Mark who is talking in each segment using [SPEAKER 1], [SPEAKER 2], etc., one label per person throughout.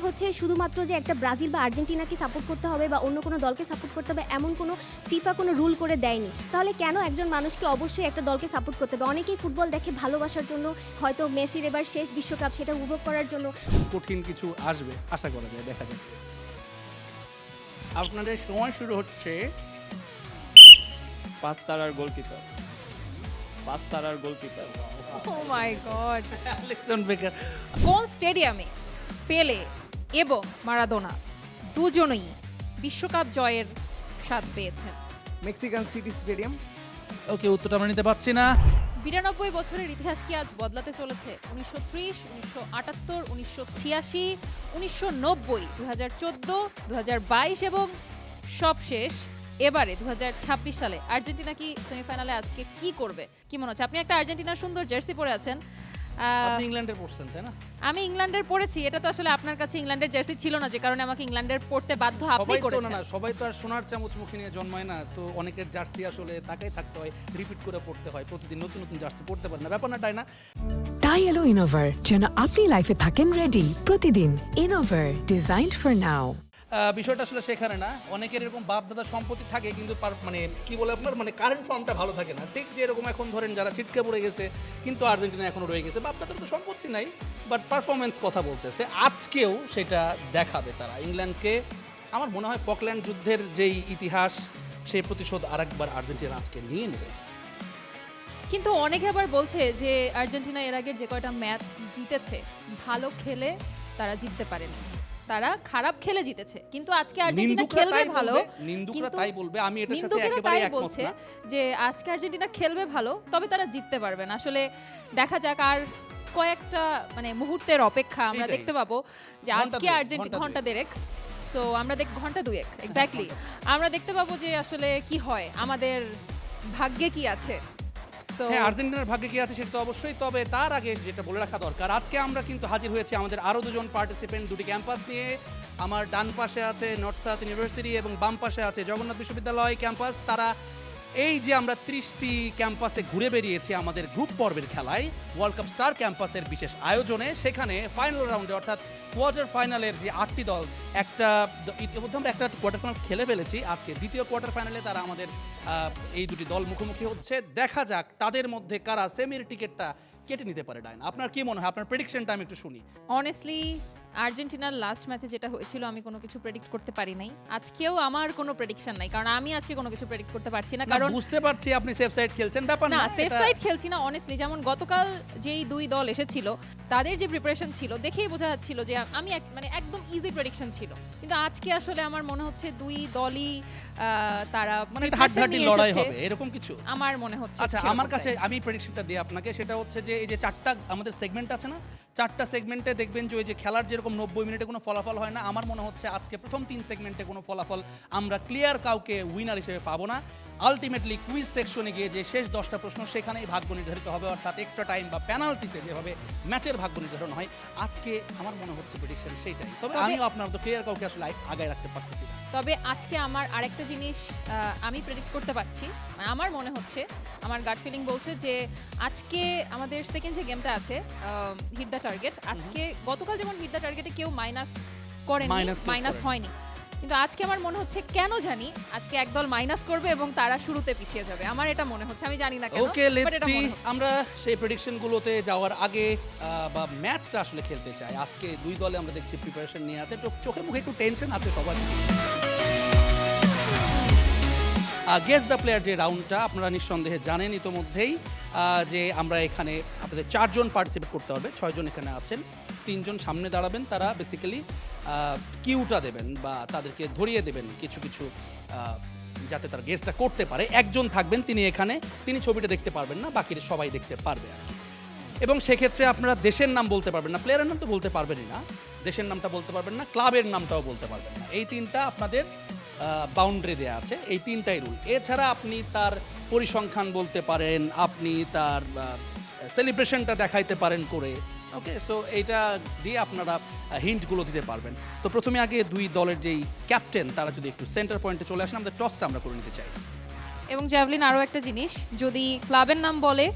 [SPEAKER 1] হচ্ছে শুধুমাত্র যে একটা ব্রাজিল বা আর্জেন্টিনাকে সাপোর্ট করতে হবে বা অন্য কোনো দলকে সাপোর্ট করতে হবে এমন কোনো ফিফা কোনো রুল করে দেয়নি। তাহলে কেন একজন মানুষকে অবশ্যই একটা দলকে সাপোর্ট করতে হবে? অনেকেই ফুটবল দেখে ভালোবাসার জন্য, হয়তো মেসির এবার শেষ বিশ্বকাপ সেটা উপভোগ করার জন্য।
[SPEAKER 2] কঠিন কিছু আসবে আশা করা যায়, দেখা যাক।
[SPEAKER 3] আপনাদের সময় শুরু হচ্ছে 5 তারার গোলকিপার। 5 তারার গোলকিপার।
[SPEAKER 4] ও মাই গড।
[SPEAKER 2] অ্যালেক্সন বেকার।
[SPEAKER 4] কোন স্টেডিয়ামে পেলে এবং মারাদোনা দুজনেই বিশ্বকাপ জয়ের স্বাদ পেয়েছেন?
[SPEAKER 5] Mexican city stadium.
[SPEAKER 2] ওকে, উত্তরটা আমরা নিতে পারছি না।
[SPEAKER 4] 92 বছরের ইতিহাস কি আজ বদলাতে চলেছে? 1930, 1978, 1986, 1990, 2014, 2022 এবং সবশেষ এবারে 2026 সালে আর্জেন্টিনা কি সেমিফাইনালে আজকে কি করবে? কি মনে হচ্ছে? আপনি একটা আর্জেন্টিনার সুন্দর জার্সি পরে আছেন।
[SPEAKER 2] আপনি ইংল্যান্ডের পড়ছেন তাই না?
[SPEAKER 4] আমি ইংল্যান্ডের পড়েছি। এটা তো আসলে আপনার কাছে ইংল্যান্ডের জার্সি ছিল না, যে কারণে আমাকে ইংল্যান্ডের পড়তে বাধ্য আপনি
[SPEAKER 2] সবাই তো
[SPEAKER 4] করেছেন।
[SPEAKER 2] না, সবাই তো আর সোনার চামচ মুখে নিয়ে জন্মায় না। তো অনেকের জার্সি আসলে তাকাই থাকতে হয়, রিপিট করে পড়তে হয়, প্রতিদিন নতুন নতুন জার্সি পড়তে পারে না, ব্যাপার না তাই না?
[SPEAKER 6] তাই এলো ইনোভার, যেন আপনি লাইফে থাকেন রেডি প্রতিদিন। Innova, designed for now.
[SPEAKER 2] বিষয়টা আসলে সেখানে না, অনেকের এরকম বাপ দাদা সম্পত্তি থাকে কিন্তু মানে কি বলে আপনার মানে কারেন্ট ফর্মটা ভালো থাকে না। ঠিক যে এরকম এখন ধরেন যারা ছিটকে পড়ে গেছে কিন্তু আর্জেন্টিনা এখনো রয়ে গেছে, বাপ দাদার তো সম্পত্তি নাই, বাট পারফরমেন্স কথা বলতেছে। আজকেও সেটা দেখাবে তারা ইংল্যান্ডকে। আমার মনে হয় ফকল্যান্ড যুদ্ধের যেই ইতিহাস, সেই প্রতিশোধ আরেকবার আর্জেন্টিনা আজকে নিয়ে নেবে।
[SPEAKER 4] কিন্তু অনেকে আবার বলছে যে আর্জেন্টিনা এর আগের যে কয়টা ম্যাচ জিতেছে, ভালো খেলে তারা জিততে পারেনি, তারা খারাপ খেলে জিতেছে। কিন্তু আজকে আর্জেন্টিনা খেলবে ভালো,
[SPEAKER 2] নিন্দুকরা তাই বলবে, আমি এটার সাথে
[SPEAKER 4] নিন্দুকেরা
[SPEAKER 2] একেবারে
[SPEAKER 4] তাই
[SPEAKER 2] একমত
[SPEAKER 4] বলছে
[SPEAKER 2] না।
[SPEAKER 4] যে আজকে আর্জেন্টিনা খেলবে ভালো, তবে তারা জিততে পারবে না। আসলে দেখা যাক, আর কয়েকটা মানে মুহূর্তের অপেক্ষা আমরা
[SPEAKER 2] এটাই।
[SPEAKER 4] দেখতে পাবো যে
[SPEAKER 2] ঘন্টা
[SPEAKER 4] আজকে
[SPEAKER 2] দুয়েক,
[SPEAKER 4] আর্জেন্টিনা
[SPEAKER 2] ঘন্টা
[SPEAKER 4] ঘন্টা দেড়েক, সো আমরা ঘন্টা দুয়েক এক্স্যাক্টলি আমরা দেখতে পাবো যে আসলে কি হয়, আমাদের ভাগ্যে কি আছে। So,
[SPEAKER 2] হ্যাঁ, আর্জেন্টিনার ভাগ্যে কি আছে সেটা তো অবশ্যই। তবে তার আগে যেটা বলে রাখা দরকার, আজকে আমরা কিন্তু হাজির হয়েছি আমাদের আরও দুজন পার্টিসিপেন্ট দুটি ক্যাম্পাস নিয়ে। আমার ডান পাশে আছে নর্থ সাউথ ইউনিভার্সিটি এবং বাম পাশে আছে জগন্নাথ বিশ্ববিদ্যালয় ক্যাম্পাস। তারা এই যে আমরা 30টি ক্যাম্পাসে ঘুরে বেরিয়েছি আমাদের গ্রুপ পর্বের খেলায়, ওয়ার্ল্ড কাপ স্টার ক্যাম্পাসের বিশেষ আয়োজনে, সেখানে ফাইনাল রাউন্ডে অর্থাৎ কোয়ার্টার ফাইনালের যে 8টি দল, ইতিমধ্যে আমরা একটা কোয়ার্টার ফাইনাল খেলে ফেলেছি। আজকে দ্বিতীয় কোয়ার্টার ফাইনালে তারা আমাদের এই দুটি দল মুখোমুখি হচ্ছে। দেখা যাক তাদের মধ্যে কারা সেমির টিকিটটা কেটে নিতে পারে। ডায়না, আপনার কি মনে হয়? আপনার প্রেডিকশনটা আমি একটু শুনি।
[SPEAKER 4] অনেস্টলি আর্জেন্টিনার লাস্ট ম্যাচে যেটা হয়েছিল আমি কোনো কিছু প্রেডিক্ট করতে পারি নাই। আজকেও আমার কোনো প্রেডিকশন নাই, কারণ আমি আজকে কোনো কিছু প্রেডিক্ট করতে পারছি না। কারণ
[SPEAKER 2] বুঝতে পারছি আপনি সেফ সাইড খেলছেন, ব্যাপার
[SPEAKER 4] না,
[SPEAKER 2] না,
[SPEAKER 4] সেফ সাইড খেলছি না অনেস্টলি। যেমন গতকাল যেই দুই দল এসেছিল তাদের যে প্রিপারেশন ছিল দেখেই বোঝা যাচ্ছিল যে আমি মানে একদম ইজি প্রেডিকশন ছিল। কিন্তু আজকে আসলে আমার মনে হচ্ছে দুই দলই তারা
[SPEAKER 2] মানে হাড্ডাহাড্ডি লড়াই হবে এরকম কিছু
[SPEAKER 4] আমার মনে হচ্ছে।
[SPEAKER 2] আচ্ছা, আমার কাছে আমি প্রেডিকশনটা দিই আপনাকে। সেটা হচ্ছে যে এই যে 4টা আমাদের সেগমেন্ট আছে না, 4টা সেগমেন্টে দেখবেন যে ওই যে খেলার যেরকম 90 মিনিটে কোনো ফলাফল হয় না, আমার মনে হচ্ছে আজকে প্রথম 3 সেগমেন্টে কোনো ফলাফল আমরা ক্লিয়ার কাউকে উইনার হিসেবে পাবো না। আলটিমেটলি কুইজ সেকশনে গিয়ে যে শেষ 10টা প্রশ্ন সেখানেই ভাগ্য নির্ধারিত হবে, অর্থাৎ এক্সট্রা টাইম বা পেনাল্টিতে যেভাবে ম্যাচের ভাগ্য নির্ধারণ হয়। আজকে আমার মনে হচ্ছে প্রেডিকশন সেইটাই। তবে আমিও আপনার তো ক্লিয়ার কাউকে আসলে আগায় রাখতে পারতেছি না।
[SPEAKER 4] তবে আজকে আমার আরেকটা জিনিস আমি প্রেডিক্ট করতে পারছি। আমার মনে হচ্ছে, আমার গাট ফিলিং বলছে যে আজকে আমাদের সেকেন্ড যে গেমটা আছে হিট দ্য টার্গেট, আজকে গতকাল যেমন হিট দ্য টার্গেটে কেউ মাইনাস করেনি, মাইনাস হয়নি, কিন্তু আজকে আমার মনে হচ্ছে কেন জানি আজকে একদল মাইনাস করবে এবং তারা শুরুতে পিছিয়ে যাবে। আমার এটা মনে হচ্ছে, আমি জানি না কেন।
[SPEAKER 2] ওকে, লেটস সি। আমরা সেই প্রেডিকশনগুলোতে যাওয়ার আগে বা ম্যাচটা আসলে খেলতে চাই। আজকে দুই দলে আমরা দেখছি প্রিপারেশন নিয়ে আছে, তো চোখে মুখে একটু টেনশন আছে সবার। গেস দ্য প্লেয়ার যে রাউন্ডটা আপনারা নিঃসন্দেহে জানেন ইতোমধ্যেই, যে আমরা এখানে আপনাদের 4 জন পার্টিসিপেট করতে হবে। 6 জন এখানে আছেন, 3 জন সামনে দাঁড়াবেন, তারা বেসিক্যালি কিউটা দেবেন বা তাদেরকে ধরিয়ে দেবেন কিছু কিছু যাতে তারা গেসটা করতে পারে। একজন থাকবেন, তিনি এখানে, তিনি ছবিটা দেখতে পারবেন না, বাকিরা সবাই দেখতে পারবে আর কি। এবং সেক্ষেত্রে আপনারা দেশের নাম বলতে পারবেন না, প্লেয়ারের নাম তো বলতে পারবেনই না, দেশের নামটা বলতে পারবেন না, ক্লাবের নামটাও বলতে পারবেন না। এই 3টা আপনাদের বাউন্ডারি দেওয়া আছে, এই 3টাই রুল। এছাড়া আপনি তার পরিসংখ্যান বলতে পারেন, আপনি তার সেলিব্রেশনটা দেখাইতে পারেন করে। ওকে, সো এইটা দিয়ে আপনারা হিন্টগুলো দিতে পারবেন। তো প্রথমে আগে দুই দলের যেই ক্যাপ্টেন তারা যদি একটু সেন্টার পয়েন্টে চলে আসেন, আমাদের টসটা আমরা করে নিতে চাই।
[SPEAKER 4] এবং জ্যাভলিন আরও একটা জিনিস, যদি ক্লাবের নাম বলে,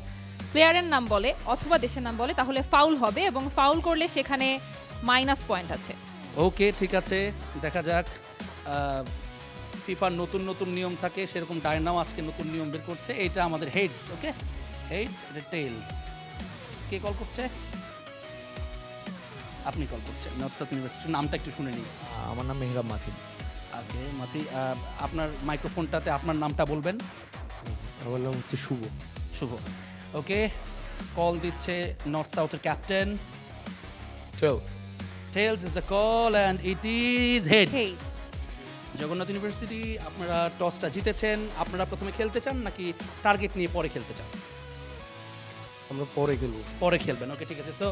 [SPEAKER 4] প্লেয়ারের নাম বলে অথবা দেশের নাম বলে তাহলে ফাউল হবে, এবং ফাউল করলে সেখানে মাইনাস পয়েন্ট আছে।
[SPEAKER 2] ওকে, ঠিক আছে, দেখা যাক। ফিফার নতুন নতুন নিয়ম থাকে, সেরকম ডায়নাও আজকে নতুন নিয়ম বের করছে। এইটা আমাদের হেডস, ওকে হেডস, এটা টেলস। কে কল করছে? আপনি কল করছেন নর্থ সাউথ ইউনিভার্সিটির নামটা একটু শুনে নিই।
[SPEAKER 5] আমার নাম মেহরাব মাথিন।
[SPEAKER 2] ওকে মাথি, আপনার মাইক্রোফোনটাতে আপনার নামটা বলবেন।
[SPEAKER 5] আমার নাম হচ্ছে শুভ।
[SPEAKER 2] শুভ। ওকে, কল দিচ্ছে নর্থ সাউথের captain.
[SPEAKER 5] Tails.
[SPEAKER 2] Tails is the call and it is heads.
[SPEAKER 4] Heads.
[SPEAKER 2] Jagannath university, আপনারা টসটা জিতেছেন। আপনারা প্রথমে খেলতে চান নাকি টার্গেট নিয়ে পরে খেলতে চান?
[SPEAKER 5] আমরা পরে খেলবো।
[SPEAKER 2] পরে খেলবেন, ওকে ঠিক আছে। সো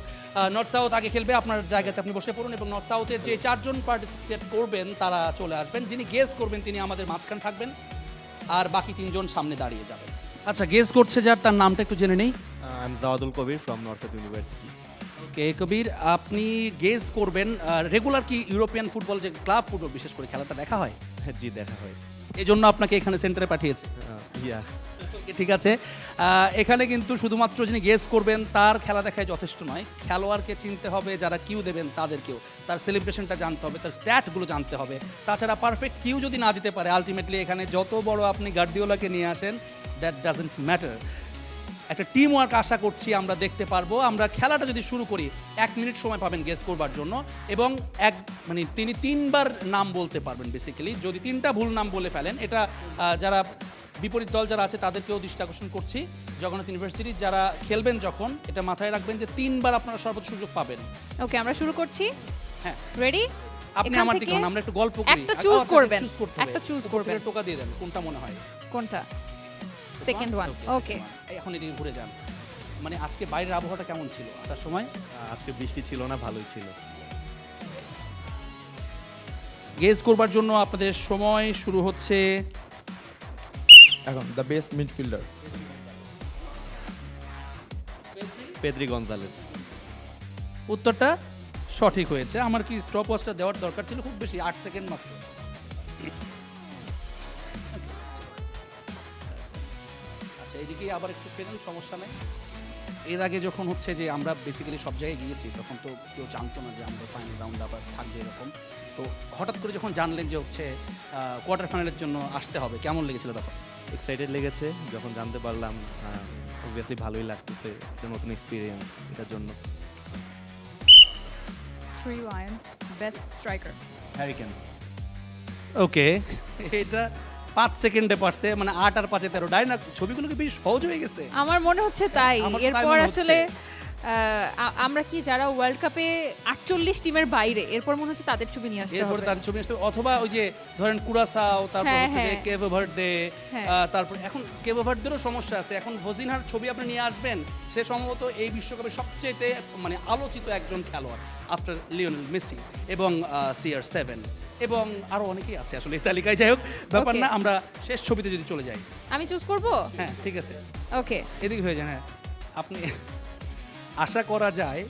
[SPEAKER 2] নর্থ সাউথ আগে খেলবে, আপনার জায়গাতে আপনি বসে পড়ুন এবং নর্থ সাউথের যে 4 জন পার্টিসিপেট করবেন তারা চলে আসবেন। যিনি গেস করবেন তিনি আমাদের মাঝখানে থাকবেন, আর বাকি 3 জন সামনে দাঁড়িয়ে যাবেন। আচ্ছা, গেস করছে যার, তার নামটা একটু জেনে নেই।
[SPEAKER 3] I am Jawadul Kabir from North south University.
[SPEAKER 2] Okay Kabir, আপনি গেস করবেন। রেগুলার কি ইউরোপিয়ান ফুটবল, যে ক্লাব ফুটবল বিশেষ করে খেলাটা দেখা হয়?
[SPEAKER 3] জি, দেখা হয়।
[SPEAKER 2] এই জন্য আপনাকে এখানে সেন্টারে পাঠিয়েছে।
[SPEAKER 3] ইয়া,
[SPEAKER 2] ওকে, ঠিক আছে। এখানে কিন্তু শুধুমাত্র যিনি গেস করবেন তার খেলা দেখায় যথেষ্ট নয়, খেলোয়াড়কে চিনতে হবে, যারা কিউ দেবেন তাদেরকেও, তার সেলিব্রেশনটা জানতে হবে, তার স্ট্যাটগুলো জানতে হবে। তাছাড়া পারফেক্ট কিউ যদি না দিতে পারে, আলটিমেটলি এখানে যত বড় আপনি গার্দিওলাকে নিয়ে আসেন, দ্যাট ডাজন্ট ম্যাটার। একটা টিম ওয়ার্ক আশা করছি আমরা দেখতে পারবো। আমরা খেলাটা যদি শুরু করি, 1 মিনিট সময় পাবেন গেস করবার জন্য, এবং তিনি 3বার নাম বলতে পারবেন বেসিক্যালি। যদি 3টা ভুল নাম বলে ফেলেন, এটা যারা বিপরীত দল যারা আছে তাদেরকেও দৃষ্টি আকর্ষণ করছি। জগন্নাথ ইউনিভার্সিটি যারা খেলবেন যখন, এটা মাথায় রাখবেন যে 3বার আপনারা সর্বোচ্চ সুযোগ পাবেন।
[SPEAKER 4] ওকে, আমরা শুরু করছি।
[SPEAKER 2] হ্যাঁ,
[SPEAKER 4] রেডি?
[SPEAKER 2] আপনি আমার দিকে হন, আমরা একটু গল্প করি।
[SPEAKER 4] একটা চুজ করবেন,
[SPEAKER 2] চুজ করতে হবে,
[SPEAKER 4] একটা চুজ
[SPEAKER 2] উপর
[SPEAKER 4] করবেন।
[SPEAKER 2] থেকে টোকা দিয়ে দেন, কোনটা মনে হয়?
[SPEAKER 4] কোনটা? Second one. ওকে,
[SPEAKER 2] এখন এদিকে ঘুরে যান। মানে আজকে বাইরের আবহাওয়াটা কেমন ছিল আসার সময়?
[SPEAKER 3] আজকে বৃষ্টি ছিল না, ভালোই ছিল।
[SPEAKER 2] গেস করবার জন্য আপনাদের সময় শুরু হচ্ছে
[SPEAKER 5] এখন the best midfielder.
[SPEAKER 3] Pedri Gonzalez.
[SPEAKER 2] উত্তরটা সঠিক হয়েছে। আমার কি স্টপ ওয়াচটা দেওয়ার দরকার ছিল? খুব বেশি 8 সেকেন্ড মাত্র। আচ্ছা, এইদিকেই আবার একটু ফেরেন, সমস্যা নেই। এর আগে যখন হচ্ছে যে আমরা বেসিক্যালি সব জায়গায় গিয়েছি, তখন তো কেউ জানতো না যে আমরা ফাইনাল রাউন্ড আবার থাকবে এরকম। তো হঠাৎ করে যখন জানলেন যে হচ্ছে কোয়ার্টার ফাইনালের জন্য আসতে হবে, কেমন লেগেছিল ব্যাপার?
[SPEAKER 3] এক্সাইটেড লেগেছে যখন জানতে পারলাম। অবভিয়াসলি ভালোই লাগতেছে, একটা নতুন এক্সপিরিয়েন্স এটার জন্য।
[SPEAKER 7] 3 Lions, best striker.
[SPEAKER 3] হ্যারিকেন।
[SPEAKER 2] ওকে, এটা 5 সেকেন্ডে পারছে, মানে 8 আর 5 13। ডাইনা, ছবিগুলোকে বেশ সহজ হয়ে গেছে।
[SPEAKER 4] আমার মনে হচ্ছে তাই।
[SPEAKER 2] আমার তো তাই
[SPEAKER 4] এরপর
[SPEAKER 2] মনে
[SPEAKER 4] আসলে
[SPEAKER 2] হচ্ছে।
[SPEAKER 4] আমরা কি যারা ওয়ার্ল্ড কাপে 48 টিমের বাইরে, এরপর মনে হচ্ছে তাদের ছবি নিয়ে আসতে
[SPEAKER 2] এরপরে
[SPEAKER 4] হবে।
[SPEAKER 2] তাদের ছবি আসতে, অথবা ওই যে ধরেন কুরাসাও, তারপর
[SPEAKER 4] হ্যাঁ,
[SPEAKER 2] হচ্ছে যে
[SPEAKER 4] হ্যাঁ।
[SPEAKER 2] কেভো ভার্দে,
[SPEAKER 4] হ্যাঁ।
[SPEAKER 2] তারপর এখন কেভো ভার্দেরও সমস্যা আছে। এখন ভজিনহার ছবি আপনি নিয়ে আসবেন, সে সম্ভবত এই বিশ্বকাপে সবচেয়ে মানে আলোচিত একজন খেলোয়াড় আফটার লিওনেল মেসি এবং CR7 এবং আরো অনেকেই আছে আসলে এই তালিকায়। যাই হোক, ব্যাপার
[SPEAKER 4] Okay.
[SPEAKER 2] না, আমরা শেষ ছবিতে যদি চলে যাই।
[SPEAKER 4] আমি চুজ করব।
[SPEAKER 2] হ্যাঁ, ঠিক আছে,
[SPEAKER 4] ওকে,
[SPEAKER 2] এদিকে হয়ে যান। হ্যাঁ, আপনি আশা করা যায়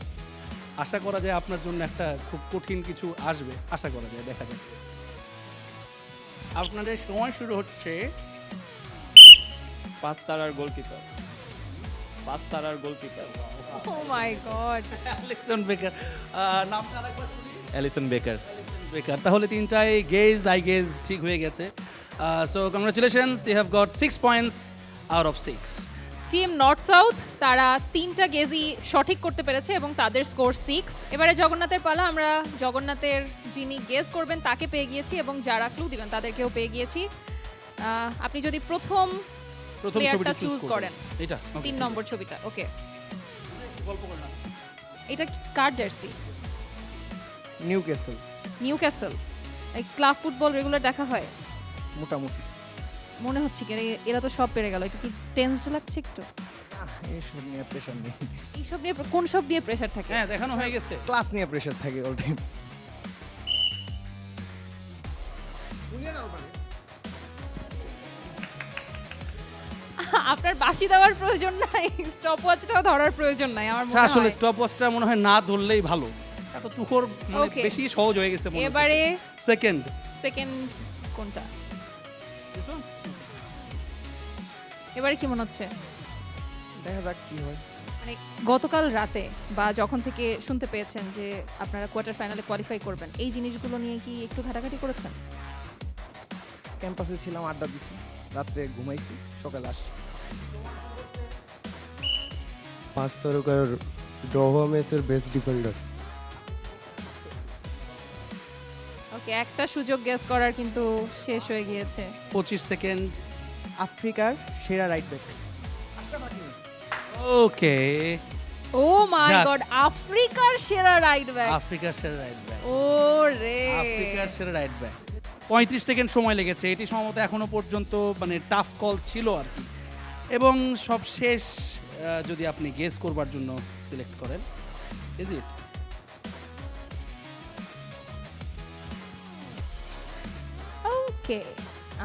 [SPEAKER 2] আপনার জন্য একটা খুব কঠিন কিছু আসবে, আশা করা যায়, দেখা যাক। আপনাদের সময় শুরু হচ্ছে।
[SPEAKER 3] 5 তারার গোলকিপার। 5 তারার গোলকিপার।
[SPEAKER 4] ও মাই গড।
[SPEAKER 2] অ্যালেক্সন বেকার, নামটা আরেকবার শুনি।
[SPEAKER 3] Alisson Becker.
[SPEAKER 2] বেকার। তাহলে 3টাই আই গেজ ঠিক হয়ে গেছে। So congratulations, you have got 6 points out of 6।
[SPEAKER 4] Team north south তারা 3টা গেজই সঠিক করতে পেরেছে এবং তাদের স্কোর 6। এবারে জগন্নাথের পালা। আমরা জগন্নাথের যিনি গেস করবেন তাকে পেয়ে গিয়েছি এবং যারা ক্লু দিবেন তাদেরকেও পেয়ে গিয়েছি। আপনি যদি প্রথম
[SPEAKER 2] ছবিটা
[SPEAKER 4] প্লেয়ারটা
[SPEAKER 2] চুজ
[SPEAKER 4] চুজ করেন,
[SPEAKER 2] এটা
[SPEAKER 4] 3 নম্বর ছবিটা। ওকে,
[SPEAKER 2] গল্প করলাম।
[SPEAKER 4] এটা কার jersey?
[SPEAKER 5] Newcastle.
[SPEAKER 4] Newcastle. এই ক্লাব ফুটবল রেগুলার দেখা হয়?
[SPEAKER 5] মোটামুটি।
[SPEAKER 4] মনে হচ্ছে কি এরা তো সব পেরে গেল, একটু কি টেন্সড লাগছে একটু?
[SPEAKER 5] এইসব নিয়ে প্রেশার নেই।
[SPEAKER 4] এইসব নিয়ে কোন সব নিয়ে প্রেশার থাকে?
[SPEAKER 2] হ্যাঁ, দেখানো হয়ে গেছে।
[SPEAKER 5] ক্লাস নিয়ে প্রেশার থাকে অল টাইম।
[SPEAKER 4] আপনার বাঁশি দেওয়ার প্রয়োজন নাই, স্টপ ওয়াচটাও ধরার প্রয়োজন নাই আমার
[SPEAKER 2] আচ্ছা,
[SPEAKER 4] মনে
[SPEAKER 2] আসলে
[SPEAKER 4] হয়।
[SPEAKER 2] স্টপ ওয়াচটা মনে হয় না ধরলেই ভালো। এত তুখোর, মানে
[SPEAKER 4] Okay.
[SPEAKER 2] বেশি সহজ হয়ে গেছে মনে
[SPEAKER 4] এবারে
[SPEAKER 2] সেকেন্ড।
[SPEAKER 4] সেকেন্ড কোনটা? এবারে কি মনে হচ্ছে?
[SPEAKER 5] দেখা যাক কি হয়।
[SPEAKER 4] মানে গতকাল রাতে বা যখন থেকে শুনতে পেয়েছেন যে আপনারা কোয়ার্টার ফাইনালে কোয়ালিফাই করবেন, এই জিনিসগুলো নিয়ে কি একটু ঘাটাঘাটি করেছেন?
[SPEAKER 5] ক্যাম্পাসে ছিলাম, আড্ডা দিছি, রাত্রে ঘুমাইছি, সকালে আসছি।
[SPEAKER 8] 5 তারকার ডোহা ম্যাচের বেস্ট ডিফেন্ডার।
[SPEAKER 4] ওকে, একটা সুযোগ গেস করার কিন্তু শেষ হয়ে গিয়েছে।
[SPEAKER 2] 25 সেকেন্ড।
[SPEAKER 5] আফ্রিকার সেরা রাইট ব্যাক।
[SPEAKER 2] ওকে,
[SPEAKER 4] ও মাই
[SPEAKER 2] যাক।
[SPEAKER 4] গড, আফ্রিকার সেরা রাইট ব্যাক।
[SPEAKER 2] আফ্রিকার সেরা রাইট ব্যাক।
[SPEAKER 4] ও রে,
[SPEAKER 2] আফ্রিকার সেরা রাইট ব্যাক। 35 সেকেন্ড সময় লেগেছে। এটি সম্ভবত এখনো পর্যন্ত মানে টাফ কল ছিল আর কি। এবং সবশেষ যদি আপনি গেস করবার জন্য সিলেক্ট করেন, ইজ ইট?
[SPEAKER 4] ওকে,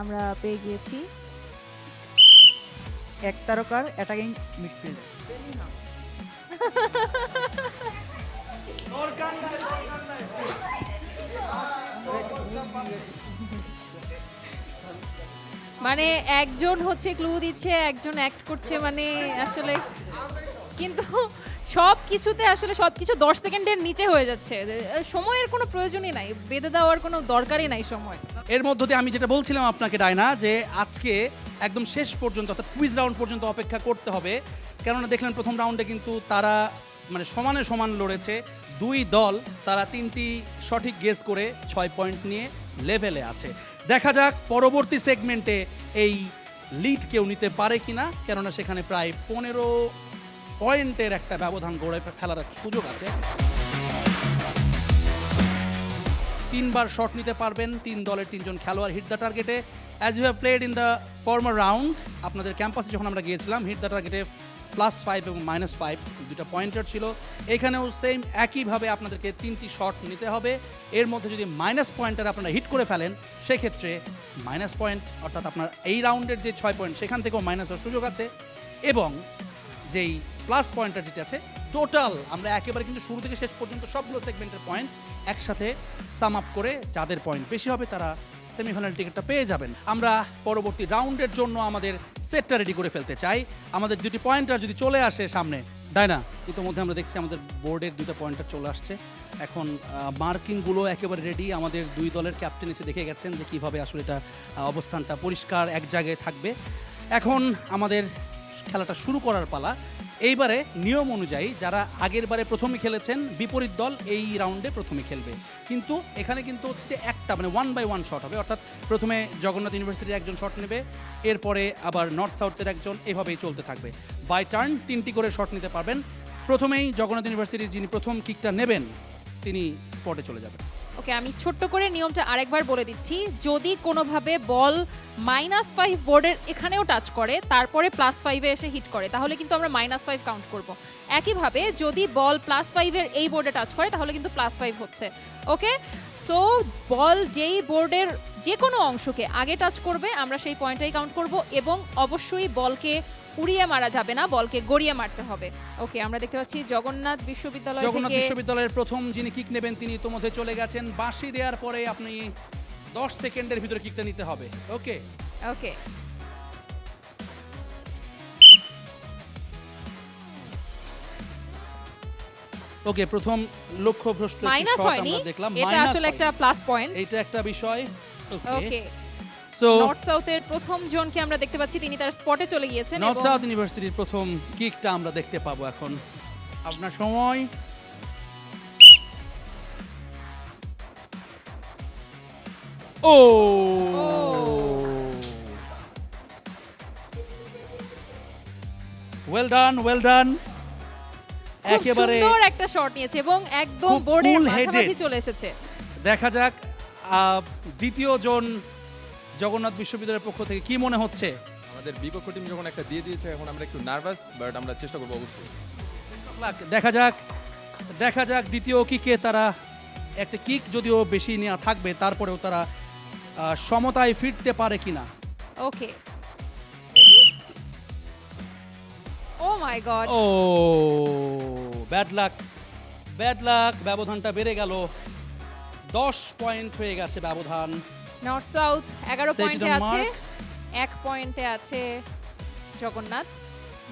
[SPEAKER 4] আমরা পেয়ে গিয়েছি
[SPEAKER 9] এক তারকার অ্যাটাকিং মিডফিল্ড।
[SPEAKER 4] মানে একজন হচ্ছে ক্লু দিচ্ছে, একজন অ্যাক্ট করছে, মানে আসলে কিন্তু সব কিছুতে আসলে সব কিছু 10 সেকেন্ডের নিচে হয়ে যাচ্ছে। সময়ের কোনো প্রয়োজনই নাই, বেঁধে দেওয়ার কোনো দরকারই নাই সময়।
[SPEAKER 2] এর মধ্য দিয়ে আমি যেটা বলছিলাম আপনাকে ডায়না, যে আজকে একদম শেষ পর্যন্ত অর্থাৎ কুইজ রাউন্ড পর্যন্ত অপেক্ষা করতে হবে। কেননা দেখলেন প্রথম রাউন্ডে কিন্তু তারা মানে সমানে সমান লড়েছে। দুই দল তারা 3টি সঠিক গেস করে 6 পয়েন্ট নিয়ে লেভেলে আছে। দেখা যাক পরবর্তী সেগমেন্টে এই লিড কেউ নিতে পারে কিনা, কেননা সেখানে প্রায় 15 পয়েন্টের একটা ব্যবধান গড়ে ফেলার একটা সুযোগ আছে। 3বার শট নিতে পারবেন 3 দলের 3জন খেলোয়াড় হিট দ্য টার্গেটে। As you have played in the former round, আপনাদের ক্যাম্পাসে যখন আমরা গিয়েছিলাম হিট দ্য টার্গেটে +5 এবং -5 দুটা পয়েন্টার ছিল। এখানেও সেম একইভাবে আপনাদেরকে 3টি শট নিতে হবে। এর মধ্যে যদি মাইনাস পয়েন্টার আপনারা হিট করে ফেলেন, সেক্ষেত্রে মাইনাস পয়েন্ট অর্থাৎ আপনার এই রাউন্ডের যে 6 পয়েন্ট সেখান থেকেও মাইনাস হওয়ার সুযোগ আছে। এবং যেই প্লাস পয়েন্টার যেটা আছে, টোটাল আমরা একেবারে কিন্তু শুরু থেকে শেষ পর্যন্ত সবগুলো সেগমেন্টের পয়েন্ট একসাথে সাম আপ করে যাদের পয়েন্ট বেশি হবে তারা সেমিফাইনাল টিকিটটা পেয়ে যাবেন। আমরা পরবর্তী রাউন্ডের জন্য আমাদের সেটটা রেডি করে ফেলতে চাই। আমাদের 2টি পয়েন্টার যদি চলে আসে সামনে, ডায়না, ইতোমধ্যে আমরা দেখছি আমাদের বোর্ডের 2টা পয়েন্টার চলে আসছে। এখন মার্কিংগুলো একেবারে রেডি। আমাদের 2 দলের ক্যাপ্টেন এসে দেখে গেছেন যে কীভাবে আসলে এটা অবস্থানটা পরিষ্কার এক জায়গায় থাকবে। এখন আমাদের খেলাটা শুরু করার পালা। এইবারে নিয়ম অনুযায়ী যারা আগের বারে প্রথমে খেলেছেন, বিপরীত দল এই রাউন্ডে প্রথমে খেলবে। কিন্তু এখানে কিন্তু হচ্ছে যে একটা মানে 1 বাই 1 শট হবে, অর্থাৎ প্রথমে জগন্নাথ ইউনিভার্সিটির একজন শট নেবে, এরপরে আবার নর্থ সাউথের একজন, এভাবেই চলতে থাকবে। বাই টার্ন 3টি করে শট নিতে পারবেন। প্রথমেই জগন্নাথ ইউনিভার্সিটির যিনি প্রথম কিকটা নেবেন তিনি স্পটে চলে যাবেন।
[SPEAKER 4] ওকে, আমি ছোট্ট করে নিয়মটা আরেকবার বলে দিচ্ছি। যদি কোনোভাবে বল -5 বোর্ডের এখানেও টাচ করে, তারপরে +5-এ এসে হিট করে, তাহলে কিন্তু আমরা -5 কাউন্ট করব। একইভাবে যদি বল +5-এর এই বোর্ডে টাচ করে, তাহলে কিন্তু +5 হচ্ছে। ওকে, সো বল যেই বোর্ডের যে কোনো অংশকে আগে টাচ করবে আমরা সেই পয়েন্টটাই কাউন্ট করব, এবং অবশ্যই বলকে উড়িয়ে মারা যাবে না, বলকে গড়িয়ে মারতে হবে। ওকে, আমরা দেখতে পাচ্ছি জগন্নাথ বিশ্ববিদ্যালয়
[SPEAKER 2] জগন্নাথ
[SPEAKER 4] থেকে
[SPEAKER 2] বিশ্ববিদ্যালয়ের প্রথম যিনি কিক নেবেন তিনি ইতোমধ্যে চলে গেছেন। বাঁশি দেওয়ার পরে আপনি 10 সেকেন্ডের ভিতরে কিকটা নিতে হবে। ওকে,
[SPEAKER 4] ওকে,
[SPEAKER 2] ওকে, প্রথম লক্ষ্যভ্রষ্ট একটি
[SPEAKER 4] মাইনাস
[SPEAKER 2] শট
[SPEAKER 4] হয়নি,
[SPEAKER 2] আমরা দেখলাম।
[SPEAKER 4] এটা
[SPEAKER 2] মাইনাস
[SPEAKER 4] আসলে একটা প্লাস পয়েন্ট।
[SPEAKER 2] এটা একটা বিষয়। ওকে,
[SPEAKER 4] ওকে,
[SPEAKER 2] সো
[SPEAKER 4] নর্থ সাউথের প্রথম জনকে আমরা দেখতে পাচ্ছি, তিনি তার স্পটে চলে গিয়েছেন।
[SPEAKER 2] নর্থ
[SPEAKER 4] এবং
[SPEAKER 2] সাউথ ইউনিভার্সিটির প্রথম কিকটা আমরা দেখতে পাবো এখন। আপনার সময়। ও ওয়েল ডান, ওয়েল ডান।
[SPEAKER 4] খুব
[SPEAKER 2] একেবারে
[SPEAKER 4] সুন্দর একটা শট নিয়েছে এবং একদম
[SPEAKER 2] খুব
[SPEAKER 4] বোর্ডের
[SPEAKER 2] cool-headed।
[SPEAKER 4] মাঝামাঝি চলে এসেছে।
[SPEAKER 2] দেখা যাক দ্বিতীয় জন জগন্নাথ বিশ্ববিদ্যালয়ের পক্ষ থেকে কি মনে হচ্ছে?
[SPEAKER 10] আমাদের বিপক্ষ টিম যখন একটা দিয়ে দিয়েছে, এখন আমরা একটু নার্ভাস, বাট আমরা চেষ্টা করবো অবশ্যই।
[SPEAKER 2] দেখা যাক, দেখা যাক দ্বিতীয় কিকে তারা একটা কিক যদিও বেশি নেওয়া থাকবে, তারপরেও তারা সমতায় ফিরতে পারে কিনা।
[SPEAKER 4] ওকে, ও মাই গড,
[SPEAKER 2] ও ব্যাড লাক, ব্যাড লাক। ব্যবধানটা বেড়ে গেল, 10 পয়েন্ট হয়ে গেছে ব্যবধান।
[SPEAKER 4] নর্থ সাউথ 11
[SPEAKER 2] Set it
[SPEAKER 4] পয়েন্টে
[SPEAKER 2] on
[SPEAKER 4] আছে,
[SPEAKER 2] mark.
[SPEAKER 4] 1 পয়েন্টে আছে জগন্নাথ।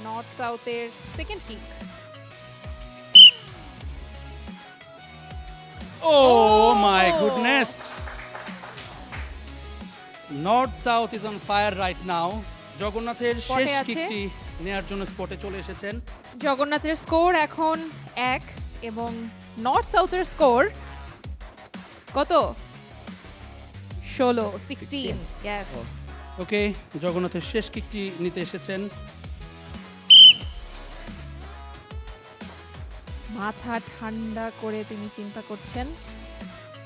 [SPEAKER 4] নর্থ সাউথের second kick.
[SPEAKER 2] Oh my goodness! North South is on fire right now. জগন্নাথের
[SPEAKER 4] Spot এ
[SPEAKER 2] শেষ
[SPEAKER 4] আছে।
[SPEAKER 2] কিকটি নেয়ার জন্য স্পটে চলে এসেছেন।
[SPEAKER 4] জগন্নাথের স্কোর এখন 1 এবং নর্থ সাউথের স্কোর কত? 16 ইয়েস।
[SPEAKER 2] ওকে, জগন্নাথের শেষ কিকটি নিতে এসেছেন।
[SPEAKER 4] মাথা ঠান্ডা করে তিনি চিন্তা করছেন